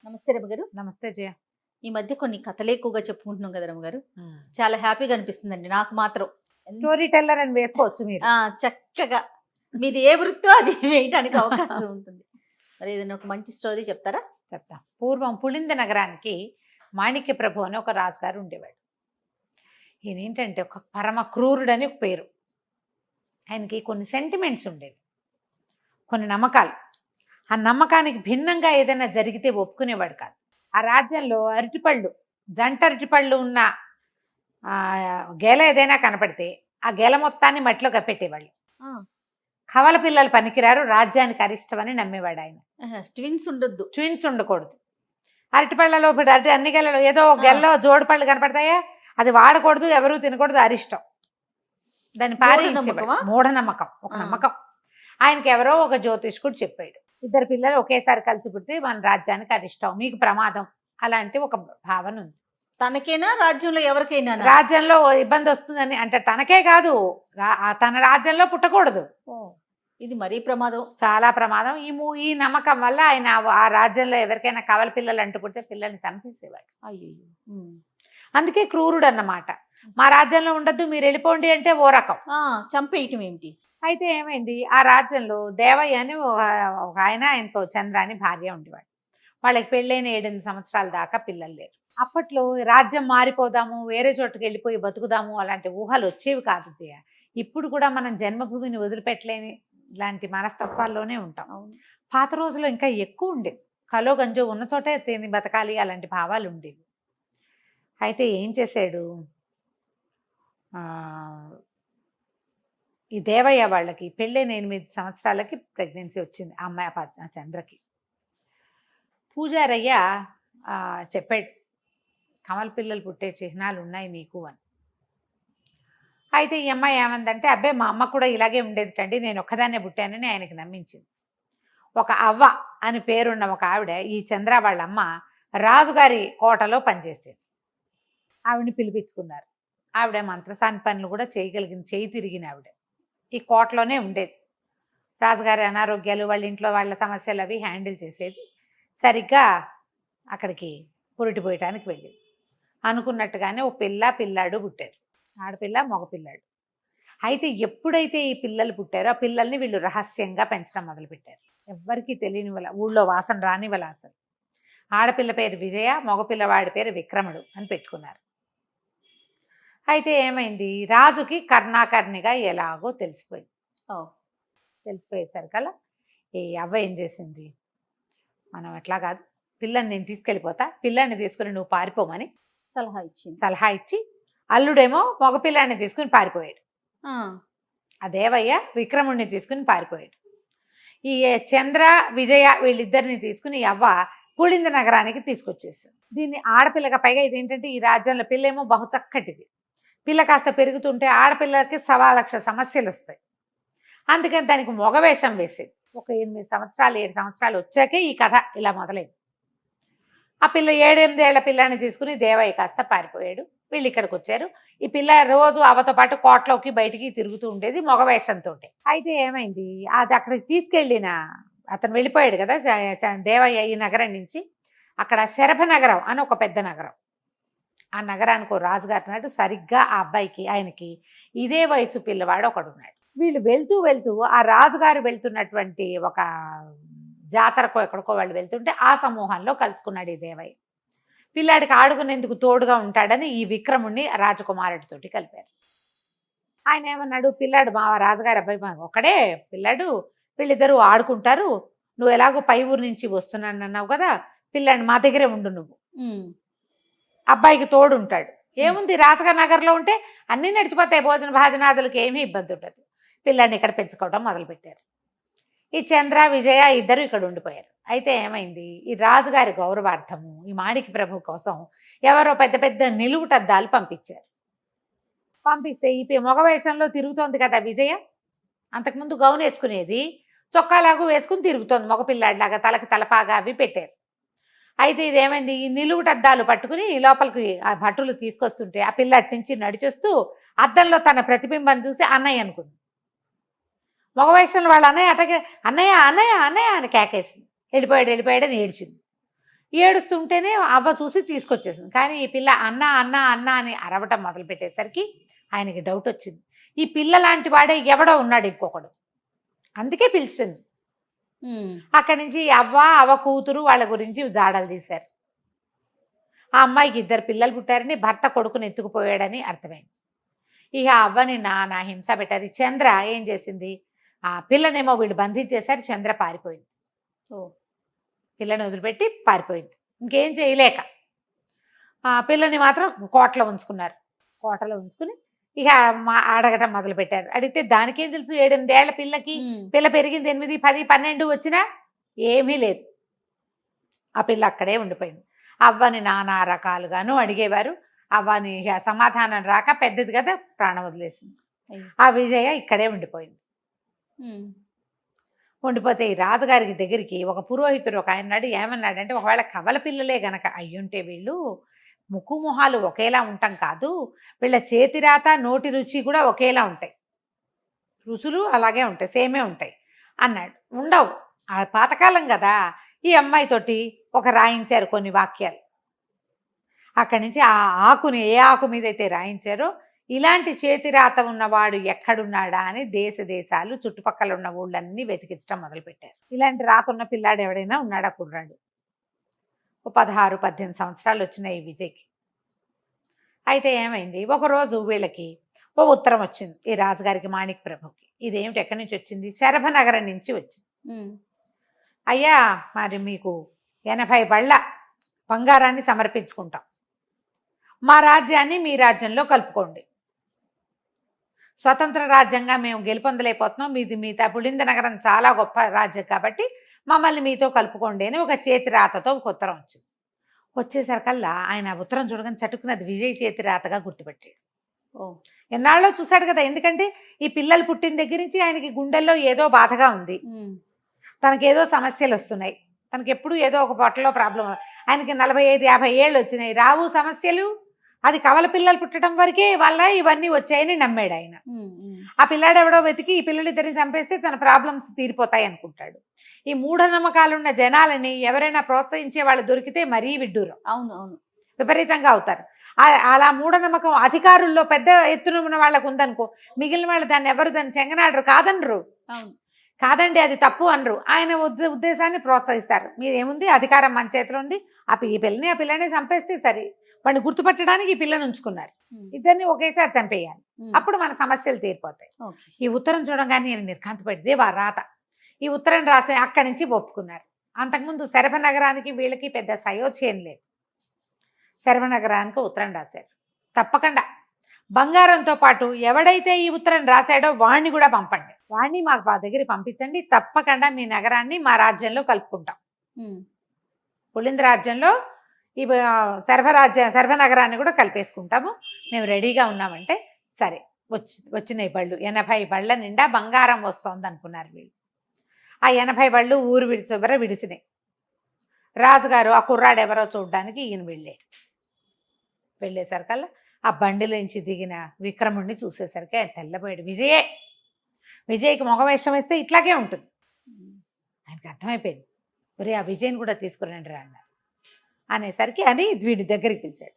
నమస్తే రమగారు. నమస్తే జయ. ఈ మధ్య కొన్ని కథలే ఎక్కువగా చెప్పుకుంటున్నాం కదా రమగారు. చాలా హ్యాపీగా అనిపిస్తుందండి నాకు మాత్రం. స్టోరీ టెల్లర్ అని వేసుకోవచ్చు మీరు. చక్కగా మీది ఏ వృత్తో అది వేయటానికి అవకాశం ఉంటుంది. మరి ఏదైనా ఒక మంచి స్టోరీ చెప్తారా? చెప్తా. పూర్వం పులింద నగరానికి మాణిక్య ప్రభు అని ఒక రాజుగారు ఉండేవాడు. ఈయన ఏంటంటే ఒక పరమ క్రూరుడని ఒక పేరు. ఆయనకి కొన్ని సెంటిమెంట్స్ ఉండేవి, కొన్ని నమ్మకాలు. ఆ నమ్మకానికి భిన్నంగా ఏదైనా జరిగితే ఒప్పుకునేవాడు కాదు. ఆ రాజ్యంలో అరటిపళ్ళు, జంట అరటిపళ్ళు ఉన్న గేల ఏదైనా కనపడితే ఆ గేల మొత్తాన్ని మట్టిలో కప్పెట్టేవాళ్ళు. కవల పిల్లలు పనికిరారు, రాజ్యానికి అరిష్టమని నమ్మేవాడు ఆయన. ట్విన్స్ ఉండకూడదు. అరటిపళ్ళలో అరటి అన్ని గెలలో ఏదో గెల్లో జోడు పళ్ళు కనపడతాయా, అది వాడకూడదు, ఎవరూ తినకూడదు, అరిష్టం. దాన్ని మూఢనమ్మకం, ఒక నమ్మకం. ఆయనకి ఎవరో ఒక జ్యోతిష్కుడు చెప్పాడు, ఇద్దరు పిల్లలు ఒకేసారి కలిసి పుడితే మన రాజ్యానికి అరిష్టం, మీకు ప్రమాదం. అలాంటి ఒక భావన ఉంది. తనకైనా రాజ్యంలో ఎవరికైనా రాజ్యంలో ఇబ్బంది వస్తుందని అంటే తనకే కాదు, తన రాజ్యంలో పుట్టకూడదు. ఇది మరీ ప్రమాదం, చాలా ప్రమాదం. ఈ నమ్మకం వల్ల ఆయన ఆ రాజ్యంలో ఎవరికైనా కవల పిల్లలు అంటూ పుడితే పిల్లల్ని చంపేసేవాడు. అయ్యో, అందుకే క్రూరుడు అన్నమాట. మా రాజ్యంలో ఉండద్దు, మీరు వెళ్ళిపోండి అంటే ఓ రకం చంపేయటం ఏమిటి. అయితే ఏమైంది, ఆ రాజ్యంలో దేవయ్య అని ఒక ఆయనతో చంద్ర అని భార్య ఉండేవాడు. వాళ్ళకి పెళ్ళైన 7 సంవత్సరాల దాకా పిల్లలు లేరు. అప్పట్లో రాజ్యం మారిపోదాము, వేరే చోటుకి వెళ్ళిపోయి బతుకుదాము అలాంటి ఊహలు వచ్చేవి కాదు జయ. ఇప్పుడు కూడా మనం జన్మభూమిని వదిలిపెట్టలేని ఇలాంటి మనస్తత్వాల్లోనే ఉంటాం. పాత రోజుల్లో ఇంకా ఎక్కువ ఉండేది. కలో గంజో ఉన్న చోటే తిని బతకాలి అలాంటి భావాలు ఉండేవి. అయితే ఏం చేశాడు, ఈ దేవయ్య వాళ్ళకి పెళ్ళైన 8 సంవత్సరాలకి ప్రెగ్నెన్సీ వచ్చింది ఆ అమ్మాయి చంద్రకి. పూజారయ్య చెప్పాడు, కమల పిల్లలు పుట్టే చిహ్నాలు ఉన్నాయి నీకు అని. అయితే ఈ అమ్మాయి ఏమందంటే, అబ్బాయి మా అమ్మ కూడా ఇలాగే ఉండేదిటండి, నేను ఒక్కదాన్నే పుట్టానని ఆయనకి నమ్మించింది. ఒక అవ్వ అని పేరున్న ఒక ఆవిడ, ఈ చంద్ర వాళ్ళ అమ్మ రాజుగారి కోటలో పనిచేసేది. ఆవిడని పిలిపించుకున్నారు. ఆవిడ మంత్రసాని పనులు కూడా చేయగలిగింది, చేయి తిరిగిన ఆవిడ. ఈ కోటలోనే ఉండేది. రాజుగారి అనారోగ్యాలు, వాళ్ళ ఇంట్లో వాళ్ళ సమస్యలు అవి హ్యాండిల్ చేసేది. సరిగ్గా అక్కడికి పురిటిపోయటానికి వెళ్ళేది. అనుకున్నట్టుగానే ఓ పిల్లాడు పుట్టారు, ఆడపిల్ల మగపిల్లాడు. అయితే ఎప్పుడైతే ఈ పిల్లలు పుట్టారో ఆ పిల్లల్ని వీళ్ళు రహస్యంగా పెంచడం మొదలుపెట్టారు. ఎవ్వరికీ తెలియని వాళ్ళ, ఊళ్ళో వాసన రాని వాళ్ళ. అసలు ఆడపిల్ల పేరు విజయ, మగపిల్లవాడి పేరు విక్రముడు అని పెట్టుకున్నారు. అయితే ఏమైంది, రాజుకి కర్ణాకర్ణిగా ఎలాగో తెలిసిపోయింది. తెలిసిపోయేసరికల్లా ఈ అవ్వ ఏం చేసింది, మనం ఎట్లా కాదు, పిల్లని నేను తీసుకెళ్ళిపోతా, పిల్లాన్ని తీసుకుని నువ్వు పారిపోమని సలహా ఇచ్చి అల్లుడేమో మగపిల్లాన్ని తీసుకుని పారిపోయాడు. ఆ దేవయ్య విక్రముడిని తీసుకుని పారిపోయాడు. ఈ చంద్ర విజయ వీళ్ళిద్దరిని తీసుకుని అవ్వ పులింద నగరానికి తీసుకొచ్చేస్తుంది. దీన్ని ఆడపిల్లగా, పైగా ఇదేంటంటే ఈ రాజ్యంలో పిల్లేమో బహు చక్కటిది. పిల్ల కాస్త పెరుగుతుంటే ఆడపిల్లకి 1,00,000 సమస్యలు వస్తాయి. అందుకని దానికి మగవేషం వేసేది. ఒక 8 సంవత్సరాలు 7 సంవత్సరాలు వచ్చాకే ఈ కథ ఇలా మొదలైంది. ఆ పిల్ల 7-8 ఏళ్ల పిల్లాన్ని తీసుకుని దేవయ్య కాస్త పారిపోయాడు. వీళ్ళు ఇక్కడికి వచ్చారు. ఈ పిల్ల రోజు అవతో పాటు కోటలోకి బయటికి తిరుగుతూ ఉండేది మగవేషంతో. అయితే ఏమైంది, అది అక్కడికి తీసుకెళ్ళిన అతను వెళ్ళిపోయాడు కదా దేవయ్య ఈ నగరం నుంచి. అక్కడ శరభ నగరం అని ఒక పెద్ద నగరం. ఆ నగరానికి ఒక రాజుగారు ఉన్నాడు. సరిగ్గా ఆ అబ్బాయికి ఆయనకి ఇదే వయసు పిల్లవాడు ఒకడున్నాడు. వీళ్ళు వెళ్తూ వెళ్తూ ఆ రాజుగారు వెళ్తున్నటువంటి ఒక జాతరకో ఎక్కడికో వాళ్ళు వెళ్తుంటే ఆ సమూహంలో కలుసుకున్నాడు ఈ దేవయ్య. పిల్లాడికి ఆడుకునేందుకు తోడుగా ఉంటాడని ఈ విక్రముణ్ణి రాజకుమారుడితోటి కలిపారు. ఆయన ఏమన్నాడు, పిల్లాడు మా రాజుగారి అబ్బాయి ఒకడే పిల్లాడు, వీళ్ళిద్దరూ ఆడుకుంటారు, నువ్వు ఎలాగో పై ఊరు నుంచి వస్తున్నాను అన్నావు కదా, పిల్లాడిని మా దగ్గరే ఉండు, నువ్వు అబ్బాయికి తోడు ఉంటాడు. ఏముంది, రాజగారి నగర్లో ఉంటే అన్నీ నడిచిపోతాయి, భోజన భాజనాదులకి ఏమీ ఇబ్బంది ఉండదు. పిల్లాడిని ఇక్కడ పెంచుకోవడం మొదలుపెట్టారు. ఈ చంద్ర విజయ ఇద్దరు ఇక్కడ ఉండిపోయారు. అయితే ఏమైంది, ఈ రాజుగారి గౌరవార్థము ఈ మాణిక్య ప్రభు కోసం ఎవరో పెద్ద పెద్ద నిలువుటద్దాలు పంపించారు. పంపిస్తే ఈ మగవేషంలో తిరుగుతోంది కదా విజయ, అంతకుముందు గౌన్ వేసుకునేది, చొక్కాలాగు వేసుకుని తిరుగుతోంది మగపిల్లాడిలాగా, తలకి తలపాగా అవి పెట్టారు. అయితే ఇదేమైంది, ఈ నిలువుటద్దాలు పట్టుకుని లోపలికి ఆ భటులు తీసుకొస్తుంటే ఆ పిల్ల నుంచి నడిచొస్తూ అద్దంలో తన ప్రతిబింబం చూసి అన్నయ్య అనుకుంది. మగవేషంలో వాళ్ళ అన్నయ్య అటకే అన్నయ్య అన్నయ్య అన్నయ్య అని కేకేసింది. వెళ్ళిపోయాడు అని ఏడ్చింది. ఏడుస్తుంటేనే అవ్వ చూసి తీసుకొచ్చేసింది. కానీ ఈ పిల్ల అన్న అన్న అన్న అని అరవటం మొదలు పెట్టేసరికి ఆయనకి డౌట్ వచ్చింది. ఈ పిల్ల లాంటి వాడే ఎవడో ఉన్నాడు ఇంకొకడు, అందుకే పిలిచింది. అక్కడి నుంచి అవ్వ కూతురు వాళ్ళ గురించి జాడలు తీశారు. ఆ అమ్మాయికి 2 పిల్లలు పుట్టారని, భర్త కొడుకుని ఎత్తుకుపోయాడని అర్థమైంది. ఇక అవ్వని నానా హింస పెట్టారు. చంద్ర ఏం చేసింది, ఆ పిల్లనేమో వీళ్ళు బంధించేశారు. చంద్ర పారిపోయింది. పిల్లని వదిలిపెట్టి పారిపోయింది. ఇంకేం చేయలేక ఆ పిల్లని మాత్రం కోటలో ఉంచుకున్నారు. కోటలో ఉంచుకుని ఇక అడగటం మొదలు పెట్టారు. అడిగితే దానికేం తెలుసు, 7-8 ఏళ్ల పిల్లకి, పిల్ల పెరిగింది 8, 10, 12 వచ్చినా ఏమీ లేదు. ఆ పిల్ల అక్కడే ఉండిపోయింది. అవ్వని నానా రకాలుగాను అడిగేవారు. అవ్వని సమాధానం రాక పెద్దది కదా ప్రాణం వదిలేసింది. ఆ విజయ ఇక్కడే ఉండిపోయింది. ఉండిపోతే ఈ రాజుగారికి దగ్గరికి ఒక పురోహితుడు ఒక ఆయన ఏమన్నాడంటే, ఒకవేళ కవల పిల్లలే గనక అయ్యుంటే వీళ్ళు ముక్కు మొహాలు ఒకేలా ఉంటాం కాదు, వీళ్ళ చేతిరాత నోటి రుచి కూడా ఒకేలా ఉంటాయి, రుచులు అలాగే ఉంటాయి, సేమే ఉంటాయి అన్నాడు. ఉండవు, ఆ పాతకాలం కదా. ఈ అమ్మాయితోటి ఒక రాయించారు కొన్ని వాక్యాలు. అక్కడి నుంచి ఆ ఆకుని ఏ ఆకు మీద అయితే రాయించారో, ఇలాంటి చేతిరాత ఉన్నవాడు ఎక్కడున్నాడా అని దేశాలు చుట్టుపక్కల ఉన్న ఊళ్ళన్నీ వెతికించడం మొదలుపెట్టారు. ఇలాంటి రాత ఉన్న పిల్లాడు ఎవడైనా ఉన్నాడా కుర్రాడు. 16-18 సంవత్సరాలు వచ్చినాయి ఈ విజయ్కి. అయితే ఏమైంది, ఒకరోజు వీళ్ళకి ఓ ఉత్తరం వచ్చింది ఈ రాజుగారికి, మాణిక్ ప్రభుకి. ఇదేమిటి, ఎక్కడి నుంచి వచ్చింది, శరభనగరం నుంచి వచ్చింది. అయ్యా, మరి మీకు 80 బళ్ళ బంగారాన్ని సమర్పించుకుంటాం, మా రాజ్యాన్ని మీ రాజ్యంలో కలుపుకోండి. స్వతంత్ర రాజ్యంగా మేము గెలుపొందలేకపోతున్నాం, మీది పులింద నగరం చాలా గొప్ప రాజ్యం కాబట్టి మమ్మల్ని మీతో కలుపుకోండి అని ఒక చేతి రాతతో ఒక ఉత్తరం వచ్చింది. వచ్చేసరికల్లా ఆయన ఉత్తరం చూడగానే చటుకున్నది విజయ్ చేతి రాతగా గుర్తుపెట్టాడు. ఎన్నాళ్ళో చూశాడు కదా, ఎందుకంటే ఈ పిల్లలు పుట్టిన దగ్గర నుంచి ఆయనకి గుండెల్లో ఏదో బాధగా ఉంది, తనకేదో సమస్యలు వస్తున్నాయి, తనకి ఎప్పుడు ఏదో ఒక పొట్టలో ప్రాబ్లం. ఆయనకి 45-50 ఏళ్ళు వచ్చినాయి, రావు సమస్యలు. అది కవల పిల్లలు పుట్టడం వరకే వల్ల ఇవన్నీ వచ్చాయని నమ్మాడు ఆయన. ఆ పిల్లాడు ఎవడో వెతికి ఈ పిల్లలిద్దరిని చంపేస్తే తన ప్రాబ్లమ్స్ తీరిపోతాయి అనుకుంటాడు. ఈ మూఢనమ్మకాలున్న జనాలని ఎవరైనా ప్రోత్సహించే వాళ్ళు దొరికితే మరీ విడ్డూరం, అవును విపరీతంగా అవుతారు. అలా మూఢనమ్మకం అధికారుల్లో పెద్ద ఎత్తున ఉన్న వాళ్ళకు ఉందనుకో, మిగిలిన వాళ్ళు దాన్ని ఎవరు దాన్ని చెంగనాడరు, కాదనరు. కాదండి అది తప్పు అనరు. ఆయన ఉద్దేశాన్ని ప్రోత్సహిస్తారు. మీరేముంది, అధికారం మన చేతిలో ఉంది, ఆ పిల్లని చంపేస్తే సరే, వాడిని గుర్తుపట్టడానికి ఈ పిల్లని ఉంచుకున్నారు. ఇద్దరిని ఒకేసారి చంపేయాలి, అప్పుడు మన సమస్యలు తీరిపోతాయి. ఈ ఉత్తరం చూడగానే నేను నిర్ఘాంతపడితే వారు రాత. ఈ ఉత్తరం రాసి అక్కడి నుంచి ఒప్పుకున్నారు. అంతకుముందు శరభనగరానికి వీళ్ళకి పెద్ద సయోధ్యం లేదు. శరభనగరానికి ఉత్తరం రాశారు, తప్పకుండా బంగారంతో పాటు ఎవడైతే ఈ ఉత్తరం రాశాడో వాణ్ణి కూడా పంపండి, వాణ్ణి మాకు మా దగ్గర పంపించండి, తప్పకుండా మీ నగరాన్ని మా రాజ్యంలో కలుపుకుంటాం. పులింద రాజ్యంలో ఈ శరభనగరాన్ని కూడా కలిపేసుకుంటాము, మేము రెడీగా ఉన్నామంటే సరే. వచ్చినాయి బళ్ళు, 80 బళ్ళ నిండా బంగారం వస్తోంది అనుకున్నారు వీళ్ళు. ఆ 80 బళ్ళు ఊరు విడిసినాయి. రాజుగారు ఆ కుర్రాడు ఎవరో చూడడానికి ఈయన వెళ్ళేసరికల్లా ఆ బండిలో నుంచి దిగిన విక్రముడిని చూసేసరికి ఆయన తెల్లబోయాడు. విజయ్కి మొగవేషం వేస్తే ఇట్లాగే ఉంటుంది. ఆయనకి అర్థమైపోయింది, ఒరే ఆ విజయ్ని కూడా తీసుకురండి రా అన్నారు. అనేసరికి అని వీడి దగ్గరికి పిలిచాడు.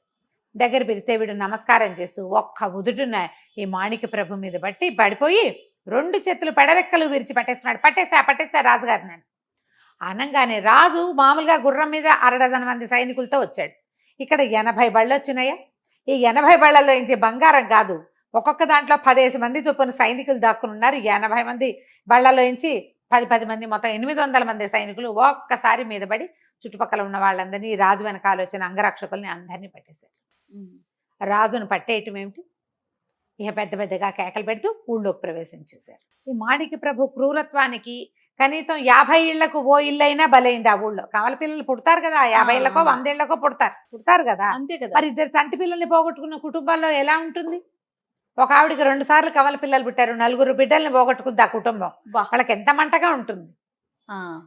దగ్గర పిలిస్తే వీడు నమస్కారం చేస్తూ ఒక్క ఉదుటున ఈ మాణిక ప్రభు మీద పడిపోయి 2 చేతులు పెడరెక్కలు విరిచి పట్టేస్తున్నాడు. పట్టేసా రాజుగారిని అనగానే రాజు మామూలుగా గుర్రం మీద 6 మంది సైనికులతో వచ్చాడు. ఇక్కడ 80 బళ్ళు వచ్చినాయా? ఈ 80 బళ్ళల్లో నుంచి బంగారం కాదు, ఒక్కొక్క దాంట్లో 10 మంది చొప్పున సైనికులు దాక్కుని ఉన్నారు. 80 మంది బళ్ళలో నుంచి 10 మంది, మొత్తం 800 మంది సైనికులు ఒక్కసారి మీద పడి చుట్టుపక్కల ఉన్న వాళ్ళందరినీ, రాజు వెనకాల వచ్చిన అంగరక్షకుల్ని అందరినీ పట్టేశారు. రాజును పట్టేయటం ఏమిటి, ఇక పెద్దగా కేకలు పెడుతూ ఊళ్ళోకి ప్రవేశించేశారు. ఈ మాణిక ప్రభు క్రూరత్వానికి కనీసం 50 ఇళ్లకు ఓ ఇల్లైనా బలైంది ఆ ఊళ్ళో. కవల పిల్లలు పుడతారు కదా, 50 ఇళ్లకో 100 ఇళ్లకో పుడతారు కదా, అంతే కదా. మరి 2 చంటి పిల్లల్ని పోగొట్టుకున్న కుటుంబాల్లో ఎలా ఉంటుంది? ఒక ఆవిడికి 2 సార్లు కవల పిల్లలు పుట్టారు, 4 బిడ్డల్ని పోగొట్టుకుంది ఆ కుటుంబం. వాళ్ళకి ఎంత మంటగా ఉంటుంది.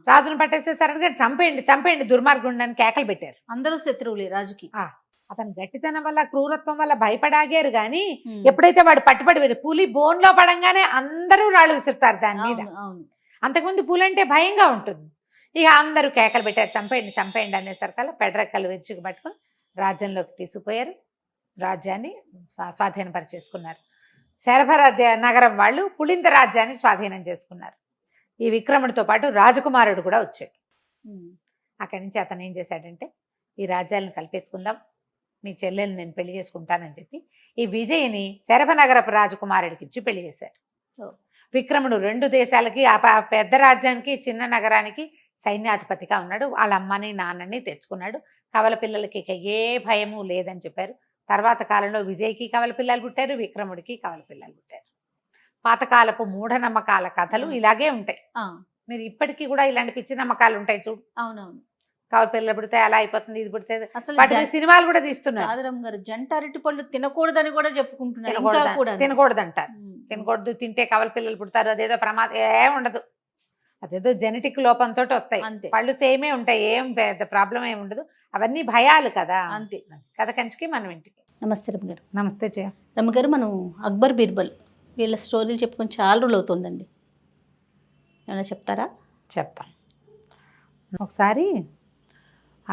రాజును పట్టేసేసరికి చంపేయండి దుర్మార్గుండి అని కేకలు పెట్టారు. అందరూ శత్రువులే రాజుకి. అతని గట్టితనం వల్ల, క్రూరత్వం వల్ల భయపడాగారు గాని, ఎప్పుడైతే వాడు పట్టుబడి పులి బోన్లో పడంగానే అందరూ రాళ్ళు విసురుతారు దాని మీద. అంతకుముందు పులి అంటే భయంగా ఉంటుంది. ఇక అందరూ కేకలు పెట్టారు, చంపేయండి చంపేయండి అనేసరికల్లా పెడరెక్కలు విరుచుకు పట్టుకొని రాజ్యంలోకి తీసుకుపోయారు. రాజ్యాన్ని స్వాధీనపరిచేసుకున్నారు. నగరం వాళ్ళు పులింద రాజ్యాన్ని స్వాధీనం చేసుకున్నారు. ఈ విక్రముడితో పాటు రాజకుమారుడు కూడా వచ్చాడు. అక్కడి నుంచి అతను ఏం చేశాడంటే, ఈ రాజ్యాలను కలిపేసుకుందాం, మీ చెల్లెల్ని నేను పెళ్లి చేసుకుంటానని చెప్పి ఈ విజయ్ని శరభనగరపు రాజకుమారుడికి ఇచ్చి పెళ్లి చేశారు. విక్రముడు 2 దేశాలకి, ఆ పెద్ద రాజ్యానికి, చిన్న నగరానికి సైన్యాధిపతిగా ఉన్నాడు. వాళ్ళ అమ్మని నాన్నని తెచ్చుకున్నాడు. కవల పిల్లలకి ఇక ఏ భయము లేదని చెప్పారు. తర్వాత కాలంలో విజయ్కి కవల పిల్లలు పుట్టారు, విక్రముడికి కవల పిల్లలు పుట్టారు. పాతకాలపు మూఢనమ్మకాల కథలు ఇలాగే ఉంటాయి. మీరు ఇప్పటికీ కూడా ఇలాంటి పిచ్చి నమ్మకాలు ఉంటాయి చూడు. అవునవును. కవల పిల్లలు పుడితే అలా అయిపోతుంది, ఇది పుడితే అసలు సినిమాలు కూడా తీస్తున్నారు. ఆదరం గారు జంట అరటి పళ్ళు తినకూడదని కూడా చెప్పుకుంటున్నారు. తినకూడదంటారు. తినకూడదు, తింటే కవల పిల్లలు పుడతారు, అదేదో ప్రమాదం ఏం ఉండదు, అదేదో జెనెటిక్ లోపంతో వస్తాయి. అంతే, పళ్ళు సేమే ఉంటాయి, ఏం పెద్ద ప్రాబ్లం ఏమి ఉండదు. అవన్నీ భయాలు కదా. అంతే. కథ కంచికి మనం ఇంటికి. నమస్తే రమ్మగారు. నమస్తే జయ. రమ్మగారు, మనం అక్బర్ బీర్బల్ వీళ్ళ స్టోరీలు చెప్పుకొని చాలా రోజులు అవుతుందండి, ఏమైనా చెప్తారా? చెప్తాం. ఒకసారి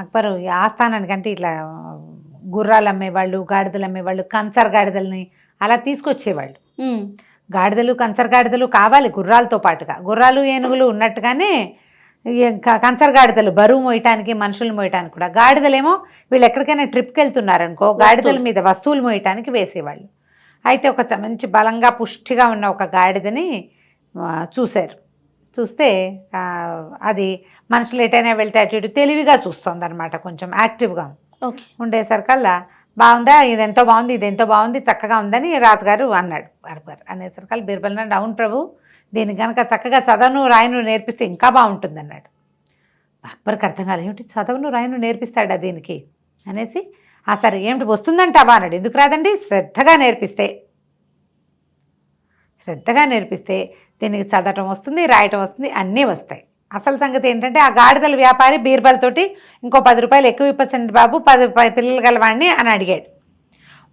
అక్బరు ఆస్థానానికంటే ఇట్లా గుర్రాలు అమ్మేవాళ్ళు, గాడిదలు అమ్మేవాళ్ళు, కంచర్ గాడిదల్ని అలా తీసుకొచ్చేవాళ్ళు. గాడిదలు, కంచర్ గాడిదలు కావాలి గుర్రాలతో పాటుగా. గుర్రాలు ఏనుగులు ఉన్నట్టుగానే కంచర్ గాడిదలు బరువు మోయటానికి, మనుషులు మోయటానికి కూడా. గాడిదలేమో వీళ్ళు ఎక్కడికైనా ట్రిప్కి వెళ్తున్నారనుకో, గాడిదల మీద వస్తువులు మోయటానికి వేసేవాళ్ళు. అయితే ఒక మంచి బలంగా పుష్టిగా ఉన్న ఒక గాడిదని చూశారు. చూస్తే అది మనుషులు ఎటైనా వెళ్తే అటు ఇటు తెలివిగా చూస్తుంది అనమాట, కొంచెం యాక్టివ్గా ఉండేసరికల్లా బాగుందా, ఇదెంతో బాగుంది, ఇదెంతో బాగుంది, చక్కగా ఉందని రాజుగారు అన్నాడు. అక్బర్ అనేసరికల్లా బీర్బల్ అన్నాడు, అవును ప్రభు, దీన్ని కనుక చక్కగా చదవను రాయను నేర్పిస్తే ఇంకా బాగుంటుంది అన్నాడు. అక్బర్కి అర్థం కాలేదు, ఏమిటి చదవను రాయను నేర్పిస్తాడా దీనికి అనేసి, సరే ఏమిటి వస్తుందంటావా అన్నాడు. ఎందుకు రాదండి, శ్రద్ధగా నేర్పిస్తే దీనికి చదవటం వస్తుంది, రాయటం వస్తుంది, అన్నీ వస్తాయి. అసలు సంగతి ఏంటంటే, ఆ గాడిదల వ్యాపారి బీర్బల్ తోటి ఇంకో 10 రూపాయలు ఎక్కువ ఇప్పచ్చండి బాబు, 10 పిల్లలు గలవాడిని అని అడిగాడు.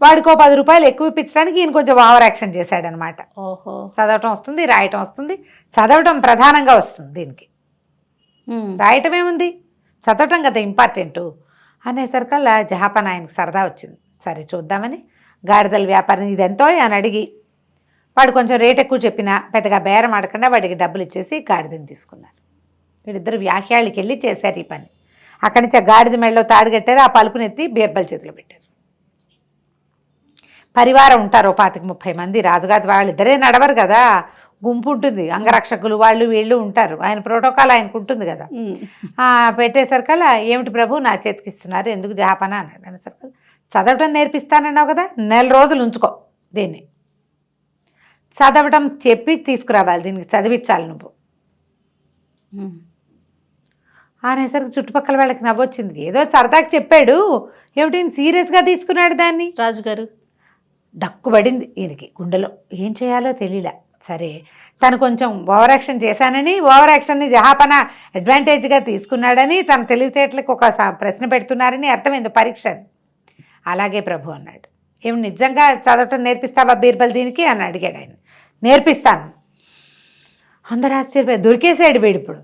వాడికో 10 రూపాయలు ఎక్కువ ఇప్పించడానికి ఈయన కొంచెం ఓవర్ యాక్షన్ చేశాడనమాట. ఓహో, చదవటం వస్తుంది, రాయటం వస్తుంది. చదవటం ప్రధానంగా వస్తుంది దీనికి, రాయటం ఏముంది, చదవటం కదా ఇంపార్టెంటు అనేసరికల్లా జహాపన ఆయనకు సరదా వచ్చింది. సరే చూద్దామని గాడిదల వ్యాపారం ఇదెంతో అని అడిగి, వాడు కొంచెం రేట్ ఎక్కువ చెప్పినా పెద్దగా బేరం ఆడకుండా వాడికి డబ్బులు ఇచ్చేసి గాడిదని తీసుకున్నారు. వీళ్ళిద్దరు వ్యాఖ్యాళ్ళకి వెళ్ళి చేశారు ఈ పని. అక్కడి నుంచి ఆ గాడిద మెడలో తాడు కట్టారు, ఆ పలుపునెత్తి బీర్బల్ చేతిలో పెట్టారు. పరివారం ఉంటారు 25-30 మంది. రాజుగారి వాళ్ళిద్దరే నడవరు కదా, గుంపు ఉంటుంది, అంగరక్షకులు వాళ్ళు వీళ్ళు ఉంటారు. ఆయన ప్రోటోకాల్ ఆయనకు ఉంటుంది కదా. పెట్టేసరికల్లా ఏమిటి ప్రభు నా చేతికి ఇస్తున్నారు, ఎందుకు జహాపన అన్నాడు. అనేసరికల్లా చదవటం నేర్పిస్తానన్నావు కదా, 4 రోజులు ఉంచుకో దీన్ని, చదవటం చెప్పి తీసుకురావాలి, దీనికి చదివించాలి నువ్వు అనేసరికి చుట్టుపక్కల వాళ్ళకి నవ్వొచ్చింది. ఏదో సరదాకి చెప్పాడు, ఏమిటి సీరియస్గా తీసుకున్నాడు దాన్ని. రాజుగారు డక్కుబడింది ఈయనకి గుండెలో, ఏం చేయాలో తెలియలే. సరే తను కొంచెం ఓవర్ యాక్షన్ చేశానని, ఓవర్ యాక్షన్ని జహాపన అడ్వాంటేజ్గా తీసుకున్నాడని, తన తెలివితేటలకు ఒక ప్రశ్న పెడుతున్నారని అర్థమైంది, పరీక్ష. అలాగే ప్రభు అన్నాడు. ఏమి నిజంగా చదవటం నేర్పిస్తావా బీర్బల్ దీనికి అని అడిగాడు ఆయన. నేర్పిస్తాను. అందరూ ఆశ్చర్యపోయారు, దొరికేసాడు వీడు. ఇప్పుడు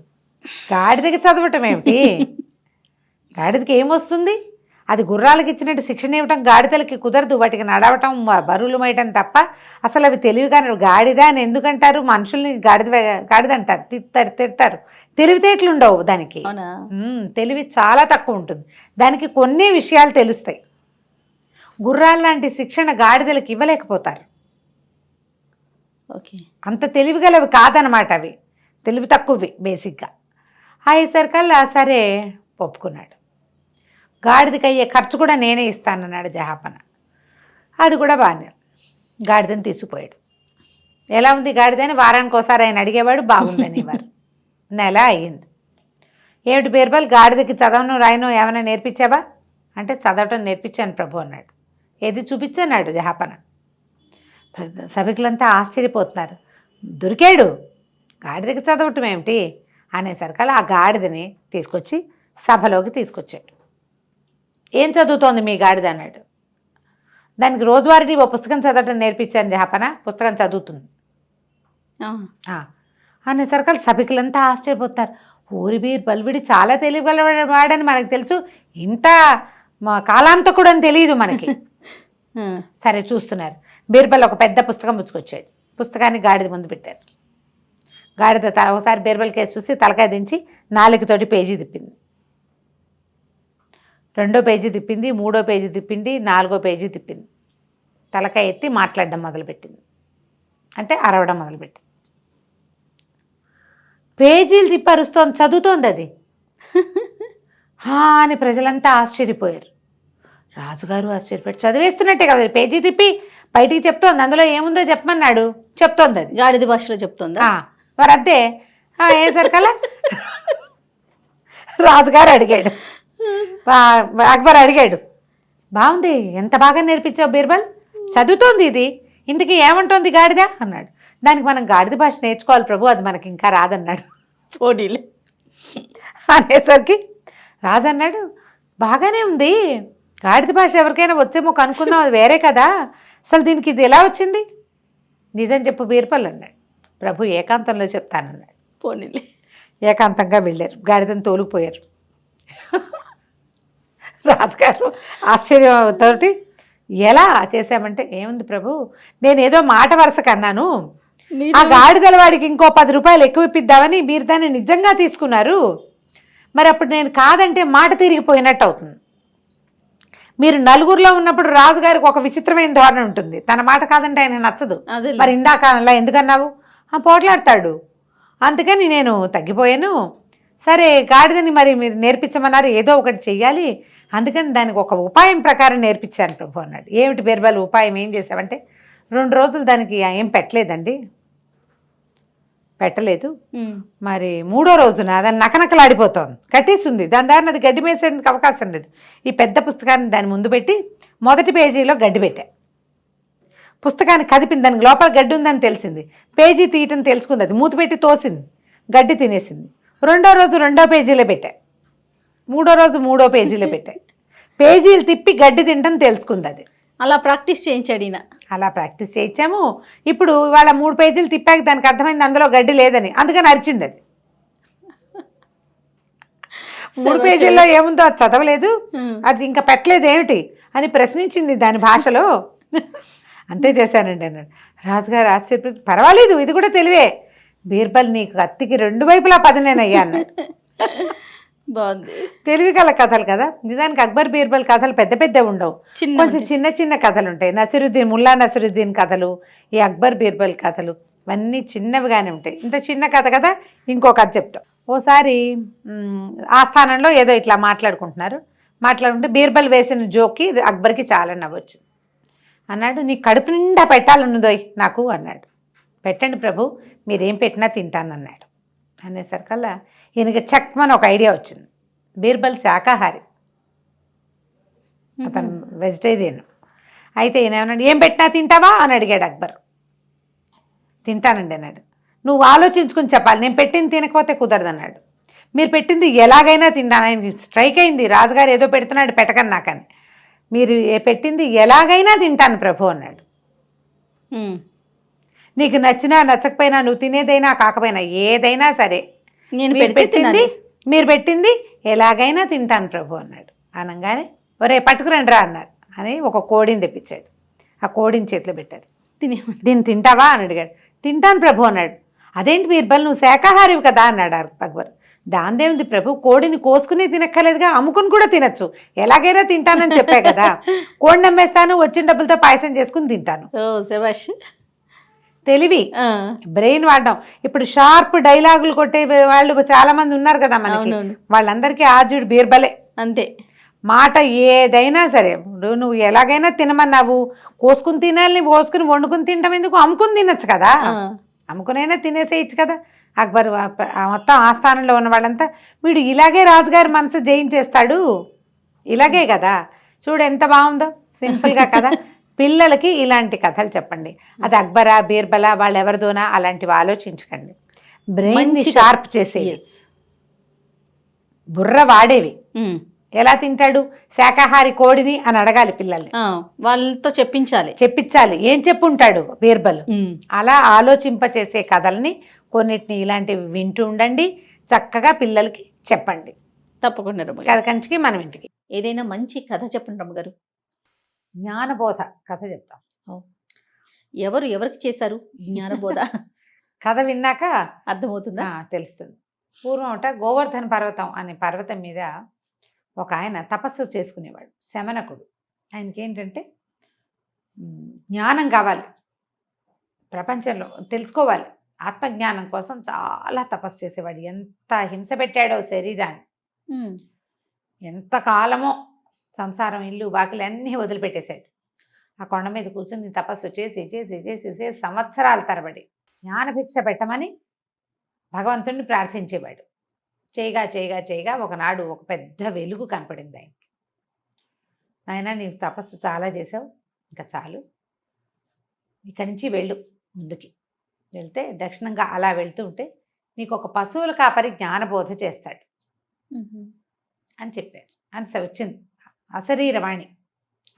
గాడిదకి చదవటం ఏమిటి, గాడిదకి ఏమొస్తుంది, అది గుర్రాలకు ఇచ్చినట్టు శిక్షణ ఇవ్వటం గాడిదలకి కుదరదు, వాటికి నడవటం బరువులు మోయటం తప్ప. అసలు అవి తెలివిగా గాడిద అని ఎందుకంటారు, మనుషుల్ని గాడిద అంటారు, తిడతారు. తెలివితేటలు ఉండవు దానికి, తెలివి చాలా తక్కువ ఉంటుంది దానికి, కొన్ని విషయాలు తెలుస్తాయి. గుర్రాల లాంటి శిక్షణ గాడిదలకి ఇవ్వలేకపోతారు. ఓకే, అంత తెలివిగలవి కాదనమాట, అవి తెలివి తక్కువవి బేసిక్గా. అయ్యేసరికల్లా సరే ఒప్పుకున్నాడు. గాడిదకి అయ్యే ఖర్చు కూడా నేనే ఇస్తానన్నాడు జహాపన. అది కూడా బాగానే, గాడిదని తీసుకుపోయాడు. ఎలా ఉంది గాడిద అని వారానికి ఒకసారి ఆయన అడిగేవాడు, బాగుందనేవారు. నెల అయ్యింది. ఏమిటి బీర్బల్, గాడిదకి చదవను రాయను ఏమైనా నేర్పించావా అంటే, చదవటం నేర్పించాను ప్రభు అన్నాడు. ఏది చూపించన్నాడు జహాపన. సభికులంతా ఆశ్చర్యపోతున్నారు, దొరికాడు, గాడిదకి చదవటం ఏమిటి అనేసరికల్లా ఆ గాడిదని తీసుకొచ్చి సభలోకి తీసుకొచ్చాడు. ఏం చదువుతోంది మీ గాడిద అన్నాడు. దానికి రోజువారీ ఓ పుస్తకం చదవటం నేర్పించాను జహాపన, పుస్తకం చదువుతుంది అనేసరికల్లా సభికులంతా ఆశ్చర్యపోతారు. ఊరి బీర్బల్ వీడు చాలా తెలియగలవాడని మనకు తెలుసు, ఇంత కాలాంతకుడు అని తెలియదు మనకి. సరే చూస్తున్నారు. బీర్బల్ ఒక పెద్ద పుస్తకం పుచ్చుకొచ్చాడు. పుస్తకాన్ని గాడిద ముందు పెట్టారు. గాడిద ఒకసారి బీర్బల్ కేసు చూసి తలకాయ దించి 4తోటి పేజీ తిప్పింది. 2వ పేజీ తిప్పింది, 3వ పేజీ తిప్పింది, 4వ పేజీ తిప్పింది. తలకాయ ఎత్తి మాట్లాడడం మొదలుపెట్టింది, అంటే అరవడం మొదలుపెట్టింది. పేజీలు తిప్పి అరుస్తోంది, చదువుతోంది అది. అని ప్రజలంతా ఆశ్చర్యపోయారు. రాజుగారు ఆశ్చర్యపోయారు. చదివేస్తున్నట్టే కదా, పేజీ తిప్పి బయటికి చెప్తోంది, అందులో ఏముందో చెప్పమన్నాడు, చెప్తోంది అది గాడిద భాషలో చెప్తోందా? మరి అంతే. ఏం సరికలా రాజుగారు అడిగాడు, అక్బర్ అడిగాడు, బాగుంది, ఎంత బాగా నేర్పించావు బీర్బల్, చదువుతోంది ఇది, ఇందుకు ఏమంటోంది గాడిద అన్నాడు. దానికి మనం గాడిద భాష నేర్చుకోవాలి ప్రభు, అది మనకి ఇంకా రాదన్నాడు. పోటీలే అనేసరికి రాజు అన్నాడు, బాగానే ఉంది, గాడిద భాష ఎవరికైనా వచ్చేమో కనుక్కుందాం, అది వేరే కదా, అసలు దీనికి ఇది ఎలా వచ్చింది, నిజం చెప్పు బీర్బల్ అన్నాడు. ప్రభు ఏకాంతంలో చెప్తానన్నాడు. పోనీలే. ఏకాంతంగా వెళ్ళారు, గాడిదని తోలుకుపోయారు. రాజుగారు ఆశ్చర్యంతోటి ఎలా చేశామంటే, ఏముంది ప్రభు, నేను ఏదో మాట వరుసకు అన్నాను, ఆ గాడిదల వాడికి ఇంకో 10 రూపాయలు ఎక్కువ ఇప్పిద్దామని మీరు దాన్ని నిజంగా తీసుకున్నారు, మరి అప్పుడు నేను కాదంటే మాట తిరిగిపోయినట్టు అవుతుంది. మీరు నలుగురిలో ఉన్నప్పుడు రాజుగారికి ఒక విచిత్రమైన ధోరణి ఉంటుంది, తన మాట కాదంటే ఆయన నచ్చదు. మరి ఇందాక అలా ఎందుకన్నావు, పోట్లాడతాడు, అందుకని నేను తగ్గిపోయాను. సరే గాడిదని మరి మీరు నేర్పించమన్నారు, ఏదో ఒకటి చెయ్యాలి, అందుకని దానికి ఒక ఉపాయం ప్రకారం నేర్పించాను ప్రభు అన్నాడు. ఏమిటి బీర్బల్ ఉపాయం, ఏం చేసావంటే, 2 రోజులు దానికి ఏం పెట్టలేదండి, పెట్టలేదు, మరి 3వ రోజున దాన్ని నకనకలాడిపోతుంది, కట్టేసింది, దాని దారిని అది గడ్డి వేసేందుకు అవకాశం లేదు. ఈ పెద్ద పుస్తకాన్ని దాని ముందు పెట్టి మొదటి పేజీలో గడ్డి పెట్టా, పుస్తకాన్ని కదిపింది, దానికి లోపల గడ్డి ఉందని తెలిసింది, పేజీ తీయటం తెలుసుకుంది, అది మూత పెట్టి తోసింది, గడ్డి తినేసింది. 2వ రోజు 2వ పేజీలో పెట్టా, 3వ రోజు 3వ పేజీలో పెట్టా, పేజీలు తిప్పి గడ్డి తింటం తెలుసుకుంది అది. అలా ప్రాక్టీస్ చేయించాడు ఈయన. అలా ప్రాక్టీస్ చేయించాము. ఇప్పుడు ఇవాళ 3 పేజీలు తిప్పాక దానికి అర్థమైంది అందులో గడ్డి లేదని, అందుకని అరిచింది అది. 3 పేజీల్లో ఏముందో అది చదవలేదు, అది ఇంకా పెట్టలేదు ఏమిటి అని ప్రశ్నించింది దాని భాషలో. అంతే చేశానండి అన్నాడు. రాజుగారు ఆశ్చర్య, పర్వాలేదు, ఇది కూడా తెలివే, బీర్బల్ నీకు కత్తికి 2 వైపులా పదనేనయ్యా అన్నాడు. బాగుంది. తెలివి గల కథలు కదా, నిజానికి అక్బర్ బీర్బల్ కథలు పెద్ద పెద్ద ఉండవు, కొంచెం చిన్న చిన్న కథలు ఉంటాయి. నసిరుద్దీన్, ముల్లా నసిరుద్దీన్ కథలు, ఈ అక్బర్ బీర్బల్ కథలు ఇవన్నీ చిన్నవిగానే ఉంటాయి. ఇంత చిన్న కథ కదా, ఇంకో కథ చెప్తాం. ఓసారి ఆస్థానంలో ఏదో ఇట్లా మాట్లాడుకుంటే బీర్బల్ వేసిన జోక్కి అక్బర్కి చాలా నవ్వొచ్చింది. అన్నాడు, నీ కడుపు నిండా పెట్టాలన్నదోయ్ నాకు అన్నాడు. పెట్టండి ప్రభు, మీరేం పెట్టినా తింటాను అన్నాడు. అనేసరికల్లా ఈయనకి చక్మని ఒక ఐడియా వచ్చింది. బీర్బల్ శాకాహారి, అతను వెజిటేరియన్. అయితే ఈయన ఏమన్నాడు, ఏం పెట్టినా తింటావా అని అడిగాడు అక్బర్. తింటానండి అన్నాడు. నువ్వు ఆలోచించుకుని చెప్పాలి, నేను పెట్టింది తినకపోతే కుదరదు అన్నాడు. మీరు పెట్టింది ఎలాగైనా తింటాను. ఆయన స్ట్రైక్ అయింది, రాజుగారు ఏదో పెడుతున్నాడు పెట్టకని నాకని. మీరు పెట్టింది ఎలాగైనా తింటాను ప్రభు అన్నాడు. నీకు నచ్చినా నచ్చకపోయినా, నువ్వు తినేదైనా కాకపోయినా, ఏదైనా సరే మీరు పెట్టింది ఎలాగైనా తింటాను ప్రభు అన్నాడు. అనగానే ఒరే పట్టుకురండి రా అన్నారు. అని ఒక కోడిని తెప్పించాడు. ఆ కోడిని చేతిలో పెట్టారు. దీన్ని తింటావా అని అడిగాడు. తింటాను ప్రభు అన్నాడు. అదేంటి బీర్బల్, నువ్వు శాకాహారివి కదా అన్నాడు అక్బర్. దాందేముంది ప్రభు, కోడిని కోసుకుని తినక్కర్లేదుగా, అమ్ముకుని కూడా తినచ్చు, ఎలాగైనా తింటానని చెప్పా కదా, కోడిని అమ్మేస్తాను, వచ్చిన డబ్బులతో పాయసం చేసుకుని తింటాను. తెలివి, బ్రెయిన్ వాడడం. ఇప్పుడు షార్ప్ డైలాగులు కొట్టే వాళ్ళు చాలా మంది ఉన్నారు కదా మనకి, వాళ్ళందరికీ ఆర్జుడు బీర్బలే. అంతే, మాట ఏదైనా సరే, నువ్వు ఎలాగైనా తినమన్నావు, కోసుకుని తినాలని, కోసుకుని వండుకుని తింటాం ఎందుకు, అమ్ముకుని తినచ్చు కదా, అమ్ముకునైనా తినేసేయచ్చు కదా. అక్బర్ మొత్తం ఆస్థానంలో ఉన్న వాళ్ళంతా, వీడు ఇలాగే రాజుగారి మనసు జయించేస్తాడు, ఇలాగే కదా, చూడు ఎంత బాగుందో, సింపుల్గా కదా. పిల్లలకి ఇలాంటి కథలు చెప్పండి. అది అక్బరా బీర్బలా వాళ్ళు ఎవరిదోనా అలాంటివి ఆలోచించకండి. బ్రెయిన్ షార్ప్ చేసేవి, బుర్ర వాడేవి. ఎలా తింటాడు శాకాహారి కోడిని అని అడగాలి పిల్లల్ని, వాళ్ళతో చెప్పించాలి. ఏం చెప్పుంటాడు బీర్బల్. అలా ఆలోచింపచేసే కథల్ని కొన్నిటిని ఇలాంటివి వింటూ ఉండండి, చక్కగా పిల్లలకి చెప్పండి. తప్పకుండా రమ్మగారు. కథ కంచికి మనం ఇంటికి. ఏదైనా మంచి కథ చెప్పండి రమ్మగారు. జ్ఞానబోధ కథ చెప్తాం. ఎవరు ఎవరికి చేశారు జ్ఞానబోధ? కథ విన్నాక అర్థమవుతుందా? తెలుస్తుంది. పూర్వం గోవర్ధన పర్వతం అనే పర్వతం మీద ఒక ఆయన తపస్సు చేసుకునేవాడు, శమనకుడు. ఆయనకి ఏంటంటే జ్ఞానం కావాలి, ప్రపంచంలో తెలుసుకోవాలి, ఆత్మజ్ఞానం కోసం చాలా తపస్సు చేసేవాడు. ఎంత హింస పెట్టాడో శరీరాన్ని, ఎంతకాలమో సంసారం, ఇల్లు, బాకిలు అన్నీ వదిలిపెట్టేశాడు. ఆ కొండ మీద కూర్చొని తపస్సు చేసి చేసి చేసి చేసి సంవత్సరాల తరబడి జ్ఞానభిక్ష పెట్టమని భగవంతుడిని ప్రార్థించేవాడు. చేయగా చేయగా చేయగా ఒకనాడు ఒక పెద్ద వెలుగు కనపడింది ఆయనకి. ఆయన నీవు తపస్సు చాలా చేసావు, ఇంకా చాలు, ఇక్కడి నుంచి వెళ్ళు, ముందుకి వెళ్తే దక్షిణంగా అలా వెళ్తూ ఉంటే నీకు ఒక పశువుల కాపరి జ్ఞానబోధ చేస్తాడు అని చెప్పారు. అని వచ్చింది అశరీరవాణి,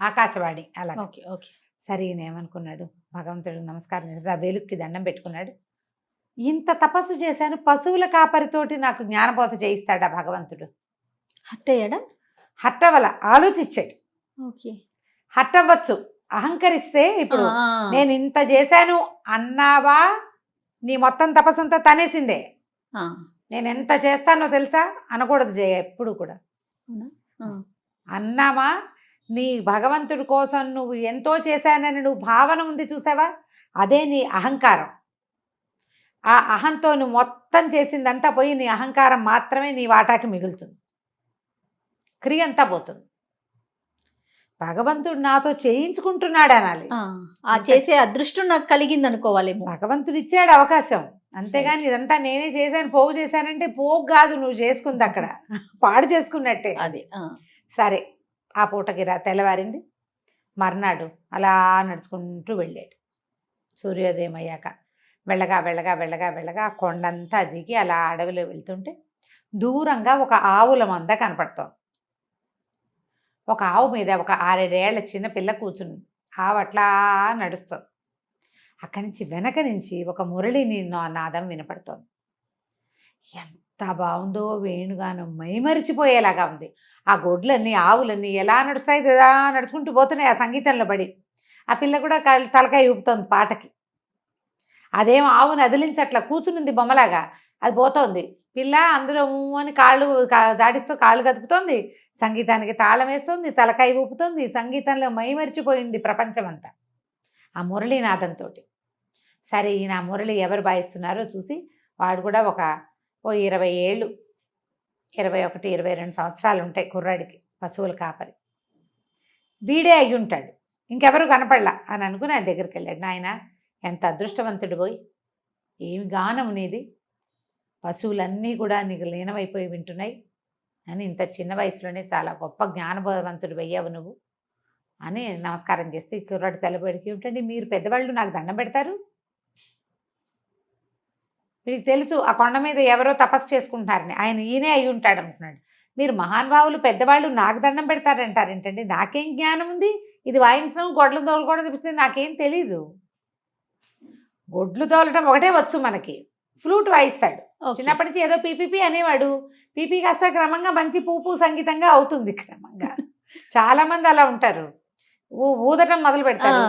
ఆకాశవాణి. అలా ఓకే ఓకే. సరే ఏమనుకున్నాడు, భగవంతుడికి నమస్కారం చేశాడు, ఆ వెలుగుకి దండం పెట్టుకున్నాడు. ఇంత తపస్సు చేశాను, పశువుల కాపరితోటి నాకు జ్ఞానబోధ చేయిస్తాడా భగవంతుడు? హట్టయ్యాడా? హట్టవల, ఆలోచించాడు. ఓకే, హట్టవ్వచ్చు, అహంకరిస్తే ఇప్పుడు నేను ఇంత చేశాను అన్నావా, నీ మొత్తం తపస్సంతా తనేసిందే. నేను ఎంత చేస్తానో తెలుసా అనకూడదు జయ, ఎప్పుడు కూడా. అన్నామా, నీ భగవంతుడి కోసం నువ్వు ఎంతో చేశానని నువ్వు భావన ఉంది చూసావా, అదే నీ అహంకారం. ఆ అహంతో నువ్వు మొత్తం చేసిందంతా పోయి నీ అహంకారం మాత్రమే నీ వాటాకి మిగులుతుంది, క్రియ అంతా పోతుంది. భగవంతుడు నాతో చేయించుకుంటున్నాడు అనాలి. ఆ చేసే అదృష్టం నాకు కలిగింది అనుకోవాలి. భగవంతుడు ఇచ్చాడు అవకాశం, అంతేగాని ఇదంతా నేనే చేశాను, పోగు చేశానంటే పోగు కాదు, నువ్వు చేసుకుంది అక్కడ పాడు చేసుకున్నట్టే అది. సరే, ఆ పూటకి తెల్లవారింది. మర్నాడు అలా నడుచుకుంటూ వెళ్ళాడు. సూర్యోదయం అయ్యాక వెళ్ళగా వెళ్ళగా వెళ్ళగా వెళ్ళగా కొండంతా దిగి అలా అడవిలో వెళ్తుంటే దూరంగా ఒక ఆవుల మంద కనపడుతోంది. ఒక ఆవు మీద ఒక 6-7 ఏళ్ల చిన్న పిల్ల కూర్చుని, ఆవు అట్లా నడుస్తుంది. అక్కడి నుంచి వెనక నుంచి ఒక మురళిని నాదం వినపడుతోంది. ఎంత బాగుందో, వేణుగానం మైమరిచిపోయేలాగా ఉంది. ఆ గొడ్లన్నీ, ఆవులన్నీ ఎలా నడుస్తాయి, ఎలా నడుచుకుంటూ పోతున్నాయి ఆ సంగీతంలో పడి. ఆ పిల్ల కూడా తలకాయ ఊపుతోంది పాటకి. అదేమో ఆవుని అదిలించట్లా, కూర్చునింది బొమ్మలాగా, అది పోతోంది. పిల్ల అందులో అని కాళ్ళు జాడిస్తూ కాళ్ళు కదుపుతోంది, సంగీతానికి తాళం వేస్తుంది, తలకాయ ఊపుతోంది, సంగీతంలో మైమరిచిపోయింది ప్రపంచమంతా ఆ మురళీనాదంతో. సరే, ఈయన మురళి ఎవరు వాయిస్తున్నారో చూసి, వాడు కూడా ఒక 20 ఏళ్ళు, 21-22 సంవత్సరాలు ఉంటాయి కుర్రాడికి, పశువుల కాపరి. వీడే అయ్యి ఉంటాడు, ఇంకెవరు కనపడలా అని అనుకుని ఆయన దగ్గరికి వెళ్ళాడు. నాయన, ఎంత అదృష్టవంతుడు పోయి, ఏమి గానం నీది, పశువులన్నీ కూడా నీకు లీనమైపోయి వింటున్నాయి అని, ఇంత చిన్న వయసులోనే చాలా గొప్ప జ్ఞానబోధవంతుడు అయ్యావు నువ్వు అని నమస్కారం చేస్తే, కుర్రాడు తెల్లబడికి ఉంటుంది. మీరు పెద్దవాళ్ళు నాకు దండం పెడతారు, మీకు తెలుసు ఆ కొండ మీద ఎవరో తపస్సు చేసుకుంటున్నారని, ఆయన ఈయనే అయి ఉంటాడు అనుకున్నాడు. మీరు మహానుభావులు పెద్దవాళ్ళు నాకు దండం పెడతారంటారు ఏంటండి, నాకేం జ్ఞానం ఉంది, ఇది వాయించడం గొడ్లు తోలుకోవడం తెప్పిస్తే నాకేం తెలీదు. గొడ్లు తోలటం ఒకటే వచ్చు మనకి, ఫ్లూట్ వాయిస్తాడు. చిన్నప్పటి నుంచి ఏదో పీపీపీ అనేవాడు, పీపీ కాస్త క్రమంగా మంచి పూపు సంగీతంగా అవుతుంది క్రమంగా. చాలా మంది అలా ఉంటారు, ఊదటం మొదలు పెడతారు,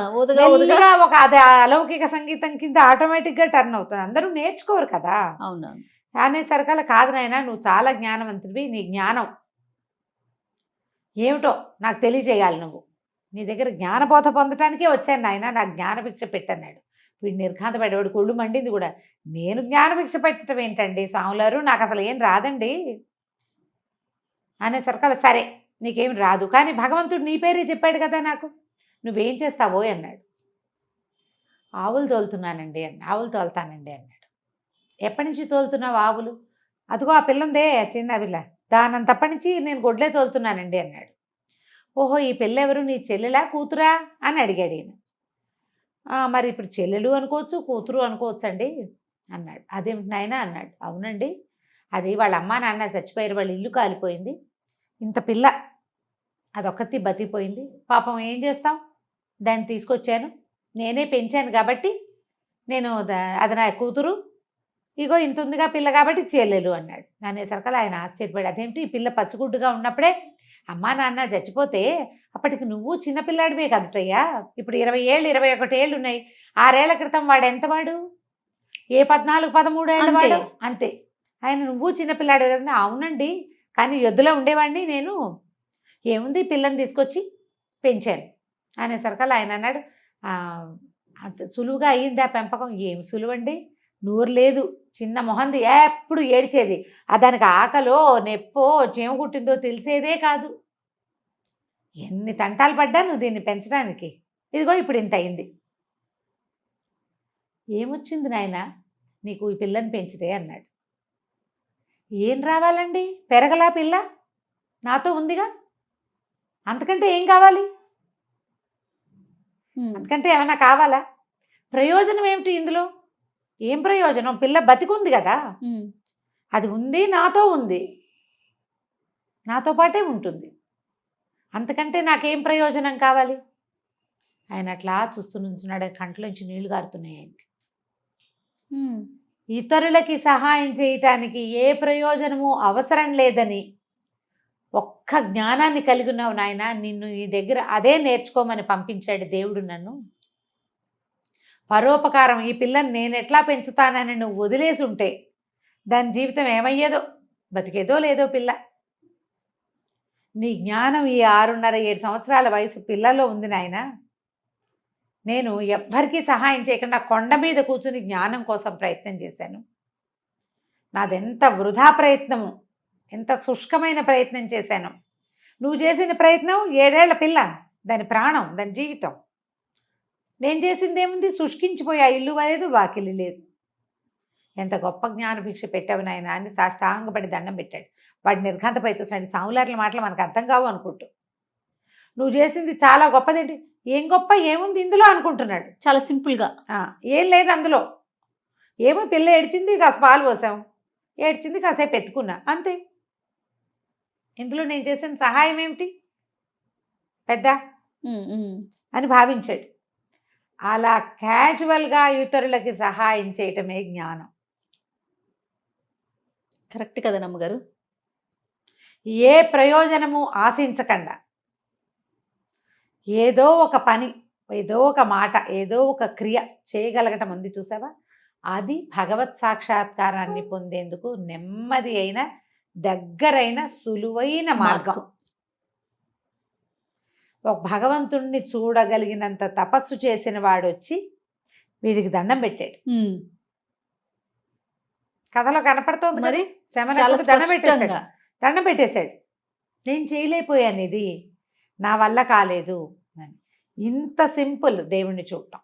ఒక అది అలౌకిక సంగీతం కింద ఆటోమేటిక్గా టర్న్ అవుతుంది. అందరూ నేర్చుకోరు కదా. అవునవును. అనేసరికల్లా కాదు నాయన, నువ్వు చాలా జ్ఞానవంతుడివి, నీ జ్ఞానం ఏమిటో నాకు తెలియజేయాలి, నువ్వు నీ దగ్గర జ్ఞానబోధ పొందటానికే వచ్చాను నాయన, నాకు జ్ఞానభిక్ష పెట్టన్నాడు. వీడు నిర్ఘాంతపడేవాడు, కొళ్ళు మండింది కూడా. నేను జ్ఞానభిక్ష పెట్టడం ఏంటండి స్వాములారు, నాకు అసలు ఏం రాదండి అనేసరికల్లా సరే నీకేం రాదు, కానీ భగవంతుడు నీ పేరే చెప్పాడు కదా నాకు, నువ్వేం చేస్తావో అన్నాడు. ఆవులు తోలుతున్నానండి ఆవులు తోలుతానండి అన్నాడు. ఎప్పటి నుంచి తోలుతున్నావు ఆవులు? అదిగో ఆ పిల్లందే, చిన్న పిల్ల, దానంతప్పటి నుంచి నేను గొడ్లే తోలుతున్నానండి అన్నాడు. ఓహో, ఈ పిల్ల ఎవరు, నీ చెల్లెలా కూతురా అని అడిగాడు ఈయన. మరి ఇప్పుడు చెల్లెలు అనుకోవచ్చు, కూతురు అనుకోవచ్చు అండి అన్నాడు. అదేమిటి నాయన అన్నాడు. అవునండి, అది వాళ్ళ అమ్మా నాన్న చచ్చిపోయారు, వాళ్ళ ఇల్లు కాలిపోయింది, ఇంత పిల్ల అదొక్కటి బతికిపోయింది, పాపం ఏం చేస్తాం, దాన్ని తీసుకొచ్చాను, నేనే పెంచాను కాబట్టి నేను అది నా కూతురు, ఇగో ఇంత ఉందిగా పిల్ల కాబట్టి చెల్లెలు అన్నాడు. అనేసరికి ఆయన ఆశ్చర్యపడి, అదేంటి ఈ పిల్ల పసిగుడ్డుగా ఉన్నప్పుడే అమ్మా నాన్న చచ్చిపోతే అప్పటికి నువ్వు చిన్నపిల్లాడివే కదటయ్యా, ఇప్పుడు 20 ఏళ్ళు 21 ఏళ్ళు ఉన్నాయి, 6 ఏళ్ల క్రితం వాడు ఎంత వాడు, ఏ 14 13 ఏళ్ళ వాడు అంతే. ఆయన నువ్వు చిన్నపిల్లాడు కదా. అవునండి, కానీ ఎద్దులో ఉండేవాడిని నేను, ఏముంది పిల్లని తీసుకొచ్చి పెంచాను అనేసరికి ఆయన అన్నాడు, అంత సులువుగా అయ్యింది ఆ పెంపకం. ఏం సులువండి, నోరు లేదు, చిన్న మొహంది, ఎప్పుడు ఏడ్చేది, దానికి ఆకలో నెప్పో చేమ కుట్టిందో తెలిసేదే కాదు. ఎన్ని తంటాలు పడ్డా నువ్వు దీన్ని పెంచడానికి, ఇదిగో ఇప్పుడు ఇంత అయింది. ఏమొచ్చింది నాయన నీకు ఈ పిల్లని పెంచితే అన్నాడు. ఏం రావాలండి, పెరగలా పిల్ల, నాతో ఉందిగా, అంతకంటే ఏం కావాలి, అంతకంటే ఏమన్నా కావాలా, ప్రయోజనం ఏమిటి ఇందులో, ఏం ప్రయోజనం, పిల్ల బతికుంది కదా, అది ఉంది, నాతో ఉంది, నాతో పాటే ఉంటుంది, అంతకంటే నాకేం ప్రయోజనం కావాలి. ఆయన అట్లా చూస్తూ నుంచున్నాడు, కంట్లోంచి నీళ్లు గారుతున్నాయి ఆయనకి. ఇతరులకి సహాయం చేయటానికి ఏ ప్రయోజనము అవసరం లేదని ఒక్క జ్ఞానాన్ని కలిగి ఉన్నావు నాయన, నిన్ను ఈ దగ్గర అదే నేర్చుకోమని పంపించాడు దేవుడు నన్ను. పరోపకారం, ఈ పిల్లని నేను ఎట్లా పెంచుతానని నువ్వు వదిలేసి ఉంటే దాని జీవితం ఏమయ్యేదో, బతికేదో లేదో పిల్ల. నీ జ్ఞానం ఈ 6.5-7 సంవత్సరాల వయసు పిల్లలో ఉంది నాయన. నేను ఎవ్వరికీ సహాయం చేయకుండా కొండ మీద కూర్చుని జ్ఞానం కోసం ప్రయత్నం చేశాను. నాదెంత వృధా ప్రయత్నము, ఎంత శుష్కమైన ప్రయత్నం చేశాను. నువ్వు చేసిన ప్రయత్నం 7 ఏళ్ల పిల్ల, దాని ప్రాణం, దాని జీవితం. నేను చేసింది ఏముంది, శుష్కించిపోయి ఆ ఇల్లు లేదు, వాకిలి లేదు. ఎంత గొప్ప జ్ఞానభిక్ష పెట్టావు నాయన అని సాష్టాంగపడి దండం పెట్టాడు. వాడి నిర్ఘాంతపై చూసినాడు, సాములాట్ల మాటలు మనకు అర్థం కావు అనుకుంటూ. నువ్వు చేసింది చాలా గొప్పదేంటి, ఏం గొప్ప ఏముంది ఇందులో అనుకుంటున్నాడు. చాలా సింపుల్గా ఏం లేదు అందులో, ఏమో పిల్ల ఏడ్చింది, కాస్త పాలు పోసాం, ఏడ్చింది, కాసేపు ఎత్తుకున్నా, అంతే. ఇందులో నేను చేసిన సహాయం ఏమిటి పెద్ద అని భావించాడు. అలా క్యాజువల్గా ఇతరులకి సహాయం చేయటమే జ్ఞానం. కరెక్ట్ కదా నమ్మగారు. ఏ ప్రయోజనము ఆశించకుండా ఏదో ఒక పని, ఏదో ఒక మాట, ఏదో ఒక క్రియ చేయగలగటం ఉంది చూసావా, అది భగవత్ సాక్షాత్కారాన్ని పొందేందుకు నెమ్మది అయిన, దగ్గరైన, సులువైన మార్గం. ఒక భగవంతుణ్ణి చూడగలిగినంత తపస్సు చేసిన వాడు వచ్చి వీడికి దండం పెట్టాడు. కథలో కనపడుతోంది మరి, దండం పెట్టేశాడు. నేను చేయలేకపోయాను, ఇది నా వల్ల కాలేదు అని. ఇంత సింపుల్ దేవుణ్ణి చూడటం.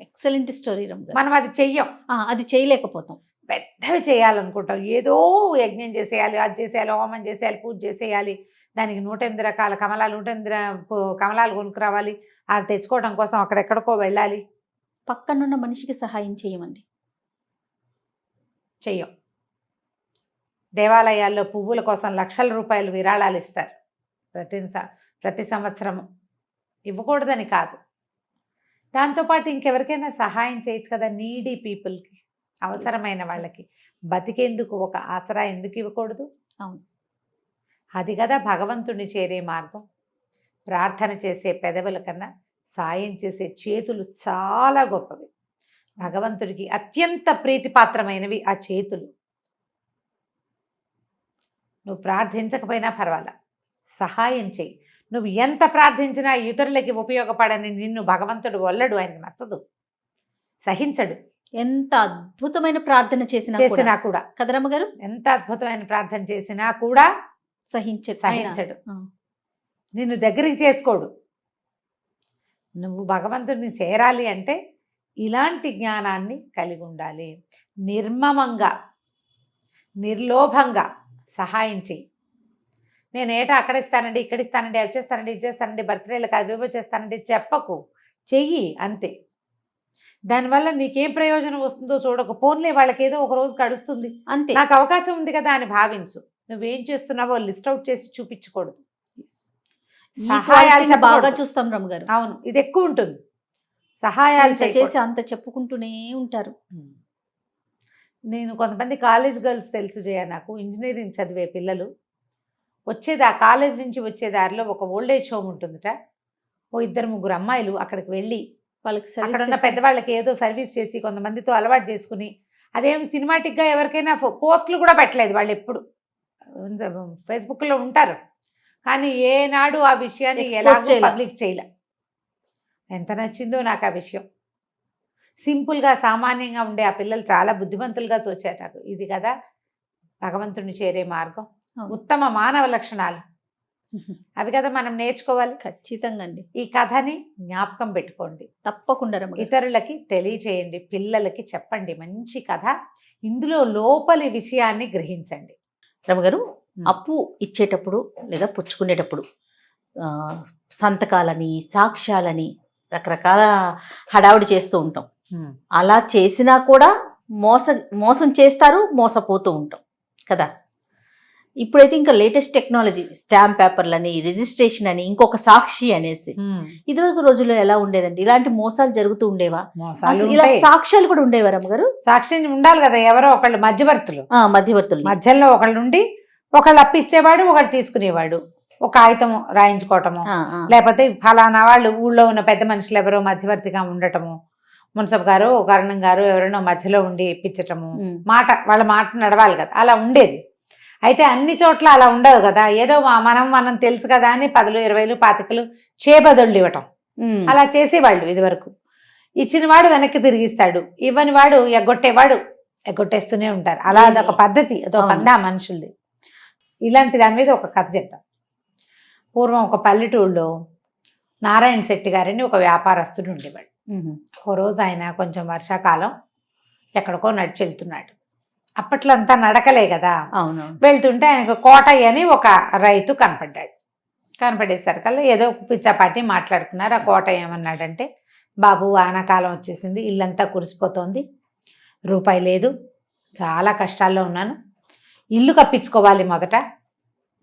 ఎక్సలెంట్ స్టోరీ రమ్మ. మనం అది చెయ్యం, అది చేయలేకపోతాం. పెద్దవి చేయాలనుకుంటాం, ఏదో యజ్ఞం చేసేయాలి, అది చేసేయాలి, హోమం చేసేయాలి, పూజ చేసేయాలి, దానికి 108 రకాల కమలాలు, 108 కమలాలు కొనుక్కురావాలి, అది తెచ్చుకోవడం కోసం అక్కడెక్కడికో వెళ్ళాలి. పక్కనున్న మనిషికి సహాయం చేయమండి, చెయ్యం. దేవాలయాల్లో పువ్వుల కోసం లక్షల రూపాయలు విరాళాలు ఇస్తారు ప్రతి సంవత్సరము. ఇవ్వకూడదని కాదు, దాంతోపాటు ఇంకెవరికైనా సహాయం చేయొచ్చు కదా, నీడీ పీపుల్కి, అవసరమైన వాళ్ళకి. బతికేందుకు ఒక ఆసరా ఎందుకు ఇవ్వకూడదు? అవును, అది కదా భగవంతుడిని చేరే మార్గం. ప్రార్థన చేసే పెదవుల కన్నా సాయం చేసే చేతులు చాలా గొప్పవి. భగవంతుడికి అత్యంత ప్రీతిపాత్రమైనవి ఆ చేతులు. నువ్వు ప్రార్థించకపోయినా పర్వాలా, సహాయం చెయ్యి. నువ్వు ఎంత ప్రార్థించినా ఇతరులకి ఉపయోగపడని నిన్ను భగవంతుడు వల్లడు, ఆయనకు నచ్చదు, సహించడు. ఎంత అద్భుతమైన ప్రార్థన చేసినా కూడా కదరమ్మ గారు, ఎంత అద్భుతమైన ప్రార్థన చేసినా కూడా సహించడు, నిన్ను దగ్గరికి చేసుకోడు. నువ్వు భగవంతుడిని చేరాలి అంటే ఇలాంటి జ్ఞానాన్ని కలిగి ఉండాలి. నిర్మమంగా, నిర్లోభంగా సహాయం చెయ్యి. నేను ఏటా అక్కడ ఇస్తానండి, ఇక్కడ ఇస్తానండి, అవి చేస్తానండి, ఇది చేస్తానండి, బర్త్డేలకు అవివో చేస్తానండి చెప్పకు, చెయ్యి అంతే. దానివల్ల నీకేం ప్రయోజనం వస్తుందో చూడకు. పోన్లే, వాళ్ళకి ఏదో ఒక రోజు గడుస్తుంది అంతే, నాకు అవకాశం ఉంది కదా అని భావించు. నువ్వేం చేస్తున్నావో లిస్ట్ అవుట్ చేసి చూపించకూడదు. బాగా చూస్తాం రమ్మ గారు. అవును, ఇది ఎక్కువ ఉంటుంది. సహాయాలు అంత చేసి అంత చెప్పుకుంటూనే ఉంటారు. నేను కొంతమంది కాలేజ్ గర్ల్స్ తెలుసు జయ, నాకు ఇంజనీరింగ్ చదివే పిల్లలు వచ్చేది ఆ కాలేజ్ నుంచి వచ్చే దారిలో ఒక ఓల్డేజ్ హోమ్ ఉంటుందిట. ఓ 2-3 అమ్మాయిలు అక్కడికి వెళ్ళి వాళ్ళకి అక్కడ ఉన్న పెద్దవాళ్ళకి ఏదో సర్వీస్ చేసి కొంతమందితో అలవాటు చేసుకుని, అదేమి సినిమాటిక్గా ఎవరికైనా పోస్టులు కూడా పెట్టలేదు వాళ్ళు. ఎప్పుడు ఫేస్బుక్లో ఉంటారు కానీ ఏనాడు ఆ విషయాన్ని ఎలాగో పబ్లిక్ చేయలే. ఎంత నచ్చిందో నాకు ఆ విషయం. సింపుల్గా సామాన్యంగా ఉండే ఆ పిల్లలు చాలా బుద్ధిమంతులుగా తోచారు నాకు. ఇది కదా భగవంతుని చేరే మార్గం, ఉత్తమ మానవ లక్షణాలు అవి కదా మనం నేర్చుకోవాలి. ఖచ్చితంగా అండి. ఈ కథని జ్ఞాపకం పెట్టుకోండి, తప్పకుండా ఇతరులకి తెలియచేయండి, పిల్లలకి చెప్పండి. మంచి కథ, ఇందులో లోపలి విషయాన్ని గ్రహించండి. రమగారు, అప్పు ఇచ్చేటప్పుడు లేదా పుచ్చుకునేటప్పుడు సంతకాలని, సాక్ష్యాలని రకరకాల హడావుడి చేస్తూ ఉంటాం. అలా చేసినా కూడా మోసం చేస్తారు, మోసపోతూ ఉంటాం కదా. ఇప్పుడైతే ఇంకా లేటెస్ట్ టెక్నాలజీ, స్టాంప్ పేపర్లని, రిజిస్ట్రేషన్ అని, ఇంకొక సాక్షి అనేసి. ఇదివరకు రోజుల్లో ఎలా ఉండేదండి? ఇలాంటి మోసాలు జరుగుతూ ఉండేవా? ఇలా సాక్ష్యాలు కూడా ఉండేవా రమ్మగారు? సాక్ష్యం ఉండాలి కదా, ఎవరో ఒకళ్ళు మధ్యవర్తులు మధ్యలో ఒకళ్ళు ఉండి ఒకళ్ళు అప్పిచ్చేవాడు, ఒకళ్ళు తీసుకునేవాడు. ఒక కాగితం రాయించుకోవటము, లేకపోతే ఫలానా వాళ్ళు ఊళ్ళో ఉన్న పెద్ద మనుషులు ఎవరో మధ్యవర్తిగా ఉండటము, మున్సబ్ గారు, కరణం గారు ఎవరైనా మధ్యలో ఉండి ఇప్పించటము, వాళ్ళ మాట నడవాలి కదా, అలా ఉండేది. అయితే అన్ని చోట్ల అలా ఉండదు కదా, ఏదో మనం తెలుసు కదా అని 10, 20, 25 చేబదుళ్ళు ఇవ్వటం అలా చేసేవాళ్ళు ఇదివరకు. ఇచ్చిన వాడు వెనక్కి తిరిగిస్తాడు, ఇవ్వని వాడు ఎగ్గొట్టేస్తూనే ఉంటారు. అలా అదొక పద్ధతి, అదొక పందా మనుషులది. ఇలాంటి దాని మీద ఒక కథ చెప్తాం. పూర్వం ఒక పల్లెటూళ్ళలో నారాయణ శెట్టి గారని ఒక వ్యాపారస్తుడు ఉండేవాడు. ఓ రోజు ఆయన కొంచెం వర్షాకాలం ఎక్కడికో నడిచి వెళ్తున్నాడు. అప్పట్లో అంతా నడకలే కదా, వెళ్తుంటే ఆయనకు కోటయ్య అని ఒక రైతు కనపడ్డాడు. కనపడేసరికల్లా ఏదో పిచ్చాపాటి మాట్లాడుకున్నారు. ఆ కోటయ్య ఏమన్నాడంటే, బాబు వానాకాలం వచ్చేసింది, ఇల్లంతా కురిసిపోతుంది, రూపాయి లేదు, చాలా కష్టాల్లో ఉన్నాను, ఇల్లు కప్పించుకోవాలి మొదట,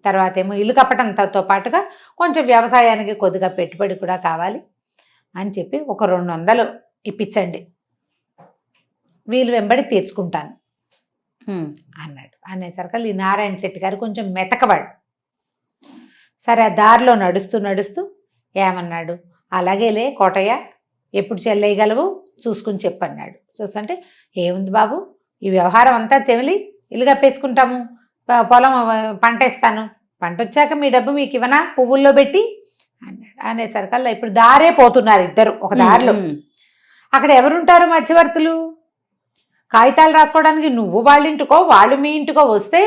తర్వాత ఏమో ఇల్లు కప్పటంతో పాటుగా కొంచెం వ్యవసాయానికి కొద్దిగా పెట్టుబడి కూడా కావాలి అని చెప్పి ఒక 200 ఇప్పించండి, వీలు వెంబడి తీర్చుకుంటాను అన్నాడు. అనేసరికి ఈ నారాయణ శెట్టి గారు కొంచెం మెతకవాడు. సరే, ఆ దారిలో నడుస్తూ ఏమన్నాడు, అలాగేలే కోటయ్య, ఎప్పుడు చెల్లేయగలవు చూసుకుని చెప్పన్నాడు. చూస్తుంటే, ఏముంది బాబు, ఈ వ్యవహారం అంతా తెమిలి ఇల్లు కప్పేసుకుంటాము, పొలం పంట ఇస్తాను, పంట వచ్చాక మీ డబ్బు మీకు ఇవ్వనా పువ్వుల్లో పెట్టి అన్నాడు. అనేసరికల్లా ఇప్పుడు దారే పోతున్నారు ఇద్దరు ఒక దారిలో. అక్కడ ఎవరుంటారు మధ్యవర్తులు? కాగితాలు రాసుకోవడానికి నువ్వు వాళ్ళ ఇంటికో వాళ్ళు మీ ఇంటికో వస్తే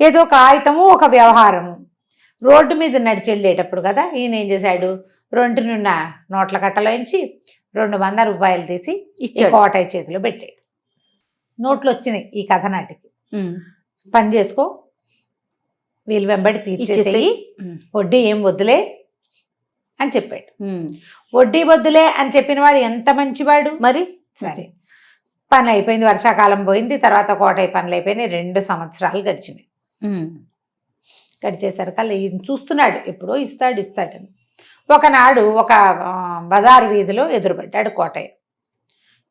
ఏదో కాగితము ఒక వ్యవహారము. రోడ్డు మీద నడిచి వెళ్ళేటప్పుడు కదా ఈయన ఏం చేశాడు, 2 నోట్ల కట్టలోంచి 200 రూపాయలు తీసి కోటయ్య చేతిలో పెట్టాడు. నోట్లు వచ్చినాయి ఈ కథ నాటికి. పని చేసుకో, వీళ్ళు వెంబడి తీర్చేసేయి, వడ్డీ ఏం వద్దులే అని చెప్పాడు. వడ్డీ వద్దులే అని చెప్పిన వాడు ఎంత మంచివాడు మరి. సరే, పని అయిపోయింది, వర్షాకాలం పోయింది, తర్వాత కోటయ్య పనులు అయిపోయినాయి. 2 సంవత్సరాలు గడిచినాయి. గడిచేసరికల్లా ఈయన చూస్తున్నాడు, ఎప్పుడో ఇస్తాడని. ఒకనాడు ఒక బజారు వీధిలో ఎదురుపడ్డాడు కోటయ్య.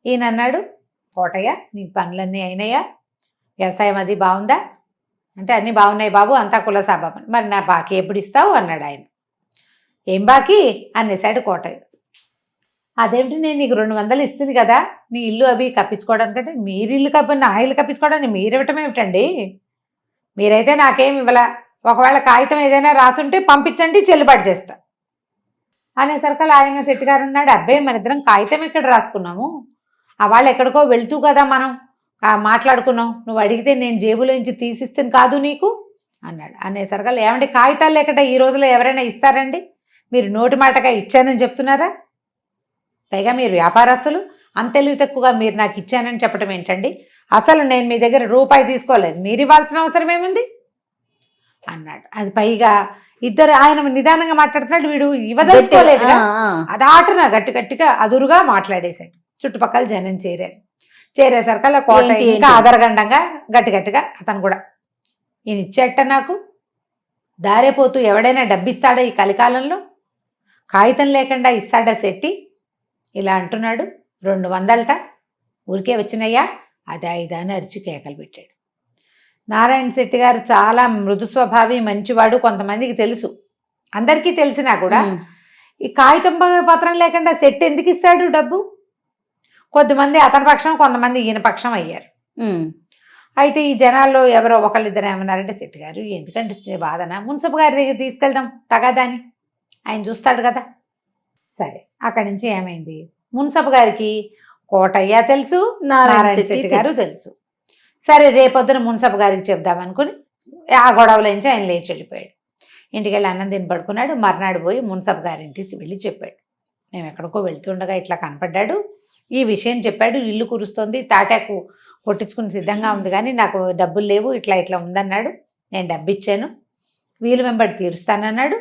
ఈయన అన్నాడు, కోటయ్య నీ పనులన్నీ అయినాయా, వ్యవసాయం అది బాగుందా అంటే, అన్నీ బాగున్నాయి బాబు, అంతా కులసాబాబు. మరి నా బాకీ ఎప్పుడు ఇస్తావు అన్నాడు ఆయన. ఏం బాకీ అనేసాడు కోటయ్య. అదేమిటి, నేను నీకు 200 ఇస్తుంది కదా నీ ఇల్లు అవి కప్పించుకోవడానికంటే, మీరు ఇల్లు నా ఇల్లు కప్పించుకోవడానికి మీరు ఇవ్వటం ఏమిటండి, మీరైతే నాకేమి ఇవ్వలా, ఒకవేళ కాగితం ఏదైనా రాసుంటే పంపించండి చెల్లుబాటు చేస్తా అనేసరికి ఆయన శెట్టి గారు ఉన్నాడు, అబ్బాయి మన ఇద్దరం కాగితం ఎక్కడ రాసుకున్నాము, ఆ వాళ్ళు ఎక్కడికో వెళ్తూ కదా మనం మాట్లాడుకున్నాం, నువ్వు అడిగితే నేను జేబులోంచి తీసిస్తాను కాదు నీకు అన్నాడు. అనేసరికి ఏమంటే కాగితాలు లేకుండా ఈ రోజులో ఎవరైనా ఇస్తారండి, మీరు నోటి మాటగా ఇచ్చానని చెప్తున్నారా, పైగా మీరు వ్యాపారస్తులు, అంత తెలివి తక్కువగా మీరు నాకు ఇచ్చానని చెప్పడం ఏంటండి, అసలు నేను మీ దగ్గర రూపాయి తీసుకోలేదు, మీరు ఇవ్వాల్సిన అవసరం ఏముంది అన్నాడు. అది పైగా ఇద్దరు ఆయన నిదానంగా మాట్లాడుతున్నాడు, వీడు ఇవ్వదలుచుకోలేదుగా, అది ఆటన గట్టిగా అదురుగా మాట్లాడేశాడు. చుట్టుపక్కల జనం చేరేసరికల్లా కోటయ్య ఇంకా ఆదరగండంగా గట్టిగా అతను కూడా, ఈయన ఇచ్చేట నాకు దారేపోతూ ఎవడైనా డబ్బిస్తాడా ఈ కలికాలంలో, కాగితం లేకుండా ఇస్తాడా శెట్టి ఇలా అంటున్నాడు, 200 ఊరికే వచ్చినయ్యా, అది 5 అని అరిచి కేకలు పెట్టాడు. నారాయణ శెట్టి గారు చాలా మృదు స్వభావి, మంచివాడు. కొంతమందికి తెలుసు, అందరికీ తెలిసినా కూడా ఈ కాగితం పత్రం లేకుండా శెట్టి ఎందుకు ఇస్తాడు డబ్బు? కొద్దిమంది అతని పక్షం, కొంతమంది ఈయన పక్షం అయ్యారు. అయితే ఈ జనాల్లో ఎవరో ఒకళ్ళిద్దరు ఏమన్నారంటే, శెట్టి గారు ఎందుకంటే వచ్చే బాధన, మున్సబ్ గారి దగ్గర తీసుకెళ్దాం తగాదాని, ఆయన చూస్తాడు కదా. సరే, అక్కడి నుంచి ఏమైంది, మున్సబ్ గారికి కోటయ్య తెలుసు, నారాయణ శెట్టి గారు తెలుసు. సరే, రేపొద్దున మున్సబ్ గారికి చెప్దామనుకుని ఆ గొడవలో నుంచి ఆయన లేచి వెళ్ళిపోయాడు. ఇంటికి వెళ్ళి అన్నం తిని పడుకున్నాడు. మర్నాడు పోయి మున్సబ్ గారింటికి వెళ్ళి చెప్పాడు, మేము ఎక్కడికో వెళ్తుండగా ఇట్లా కనపడ్డాడు, ఈ విషయం చెప్పాడు, ఇల్లు కురుస్తోంది, తాటాకు కొట్టించుకుని సిద్ధంగా ఉంది, కానీ నాకు డబ్బులు లేవు, ఇట్లా ఇట్లా ఉందన్నాడు, నేను డబ్బు ఇచ్చాను, వీలు వెంబడి తీరుస్తానన్నాడు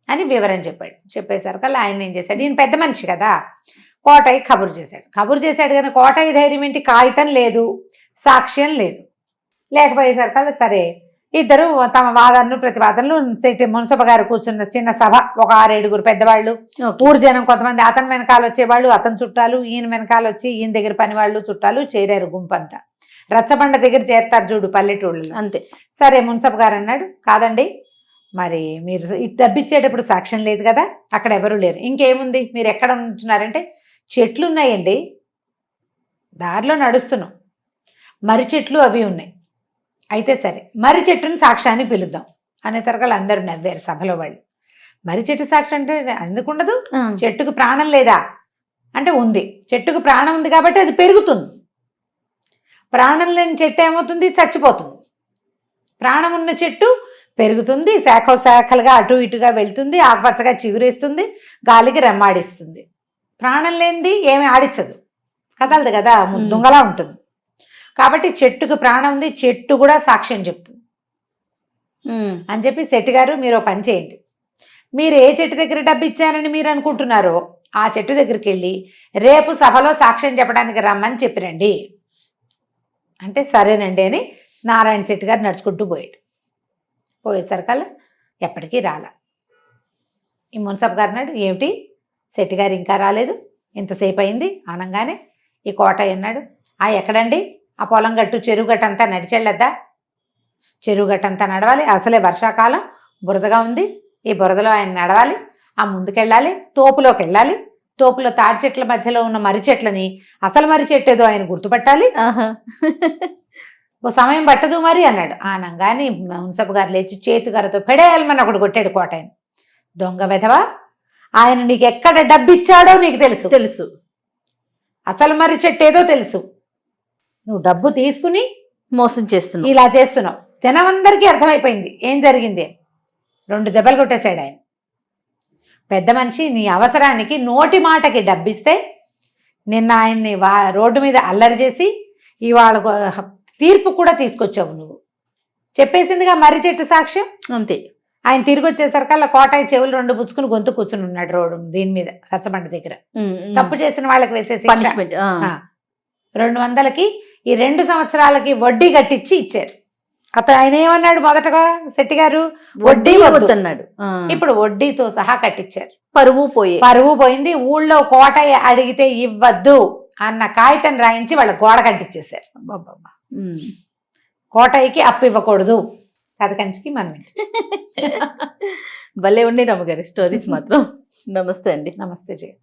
అని వివరం చెప్పాడు. చెప్పేసరికల్లా ఆయన ఏం చేశాడు, ఈయన పెద్ద మనిషి కదా, కోటయ్య కబురు చేశాడు కానీ కోటయ్య ధైర్యం ఏంటి, కాగితం లేదు, సాక్ష్యం లేదు. లేకపోయేసరికల్లా సరే, ఇద్దరు తమ వాదనలు ప్రతివాదనలు, మున్సబ్ గారు కూర్చున్న చిన్న సభ, ఒక 6-7 పెద్దవాళ్ళు, ఊరు జనం కొంతమంది, అతని వెనకాల వచ్చేవాళ్ళు, అతని చుట్టాలు, ఈయన వెనకాల వచ్చి ఈయన దగ్గర పని వాళ్ళు చుట్టాలు చేరారు. గుంపంతా రచ్చబండ దగ్గర చేరుతారు చూడు పల్లెటూళ్ళు, అంతే. సరే, మున్సబ్ గారు అన్నాడు, కాదండి, మరి మీరు డబ్బిచ్చేటప్పుడు సాక్ష్యం లేదు కదా, అక్కడ ఎవరు లేరు, ఇంకేముంది, మీరు ఎక్కడ ఉంటున్నారంటే, చెట్లు ఉన్నాయండి, దారిలో నడుస్తున్నాం, మర్రి చెట్లు అవి ఉన్నాయి, అయితే సరే మర్రి చెట్టుని సాక్ష్యాన్ని పిలుద్దాం అనేసరికి అందరూ నవ్వారు సభలో వాళ్ళు. మర్రి చెట్టు సాక్ష్యం అంటే ఎందుకు ఉండదు, చెట్టుకు ప్రాణం లేదా అంటే ఉంది, చెట్టుకు ప్రాణం ఉంది కాబట్టి అది పెరుగుతుంది, ప్రాణం లేని చెట్టు ఏమవుతుంది, చచ్చిపోతుంది. ప్రాణం ఉన్న చెట్టు పెరుగుతుంది, శాఖలుగా అటు ఇటుగా వెళ్తుంది, ఆకుపచ్చగా చిగురేస్తుంది, గాలికి రెమ్మాడిస్తుంది. ప్రాణం లేనిది ఏమి ఆడించదు, కదలదు కదా, దొంగలా ఉంటుంది. కాబట్టి చెట్టుకు ప్రాణం ఉంది, చెట్టు కూడా సాక్ష్యం చెప్తుంది అని చెప్పి, శెట్టి గారు మీరు పని చేయండి, మీరు ఏ చెట్టు దగ్గర డబ్బు ఇచ్చారని మీరు అనుకుంటున్నారో ఆ చెట్టు దగ్గరికి వెళ్ళి రేపు సభలో సాక్ష్యం చెప్పడానికి రమ్మని చెప్పిరండి అంటే, సరేనండి అని నారాయణ శెట్టి గారు నడుచుకుంటూ పోయేసరికల్లా ఎప్పటికీ రాల. ఈ మున్సబ్ గారు అన్నాడు, ఏమిటి శెట్టి గారు ఇంకా రాలేదు, ఇంతసేపు అయింది అనగానే ఈ కోటయ్య అన్నాడు, ఎక్కడండి, ఆ పొలం గట్టు చెరువు గట్టు అంతా నడిచెళ్ళద్దా, చెరువు గట్టు అంతా నడవాలి, అసలే వర్షాకాలం బురదగా ఉంది, ఈ బురదలో ఆయన నడవాలి, ఆ ముందుకెళ్ళాలి, తోపులోకి వెళ్ళాలి, తోపులో తాడి చెట్ల మధ్యలో ఉన్న మర్రి చెట్లని, అసలు మర్రి చెట్టు ఏదో ఆయన గుర్తుపట్టాలి, ఓ సమయం పట్టదు మరి అన్నాడు. అనగానే మున్సబ్ గారు లేచి చేతిగారతో పెడేయాలమని ఒకటి కొట్టాడు కోటయ్య. దొంగ వెధవా, ఆయన నీకు ఎక్కడ డబ్బు ఇచ్చాడో నీకు తెలుసు, అసలు మర్రి చెట్టు ఏదో తెలుసు, నువ్వు డబ్బు తీసుకుని మోసం చేస్తున్నావు, ఇలా చేస్తున్నావు. జనం అందరికీ అర్థమైపోయింది ఏం జరిగింది. 2 దెబ్బలు కొట్టేశాడు ఆయన. పెద్ద మనిషి, నీ అవసరానికి నోటి మాటకి డబ్బిస్తే నిన్న ఆయన్ని రోడ్డు మీద అల్లరి చేసి ఇవాళ తీర్పు కూడా తీసుకొచ్చావు నువ్వు. చెప్పేసిందిగా మర్రి చెట్టు సాక్ష్యం, అంతే. ఆయన తిరిగి వచ్చేసరికల్లా కోటయ్య చెవులు 2 పుచ్చుకుని గొంతు కూర్చుని ఉన్నాడు రోడ్డు దీని మీద రచ్చబండ దగ్గర. తప్పు చేసిన వాళ్ళకి వేసేసి 200కి ఈ 2 సంవత్సరాలకి వడ్డీ కట్టించి ఇచ్చారు. అతను ఆయన ఏమన్నాడు మొదటగా, శెట్టి గారు వడ్డీ వద్దన్నాడు, ఇప్పుడు వడ్డీతో సహా కట్టించారు. పరువు పోయింది. ఊళ్ళో కోటయ్య అడిగితే ఇవ్వద్దు అన్న కాగితం రాయించి వాళ్ళ గోడ కట్టించేశారు. కోటయ్యకి అప్పు ఇవ్వకూడదు. కథ కంచికి మనం భలే ఉండి రమ్మగారి స్టోరీస్ మాత్రం. నమస్తే అండి. నమస్తే జయ.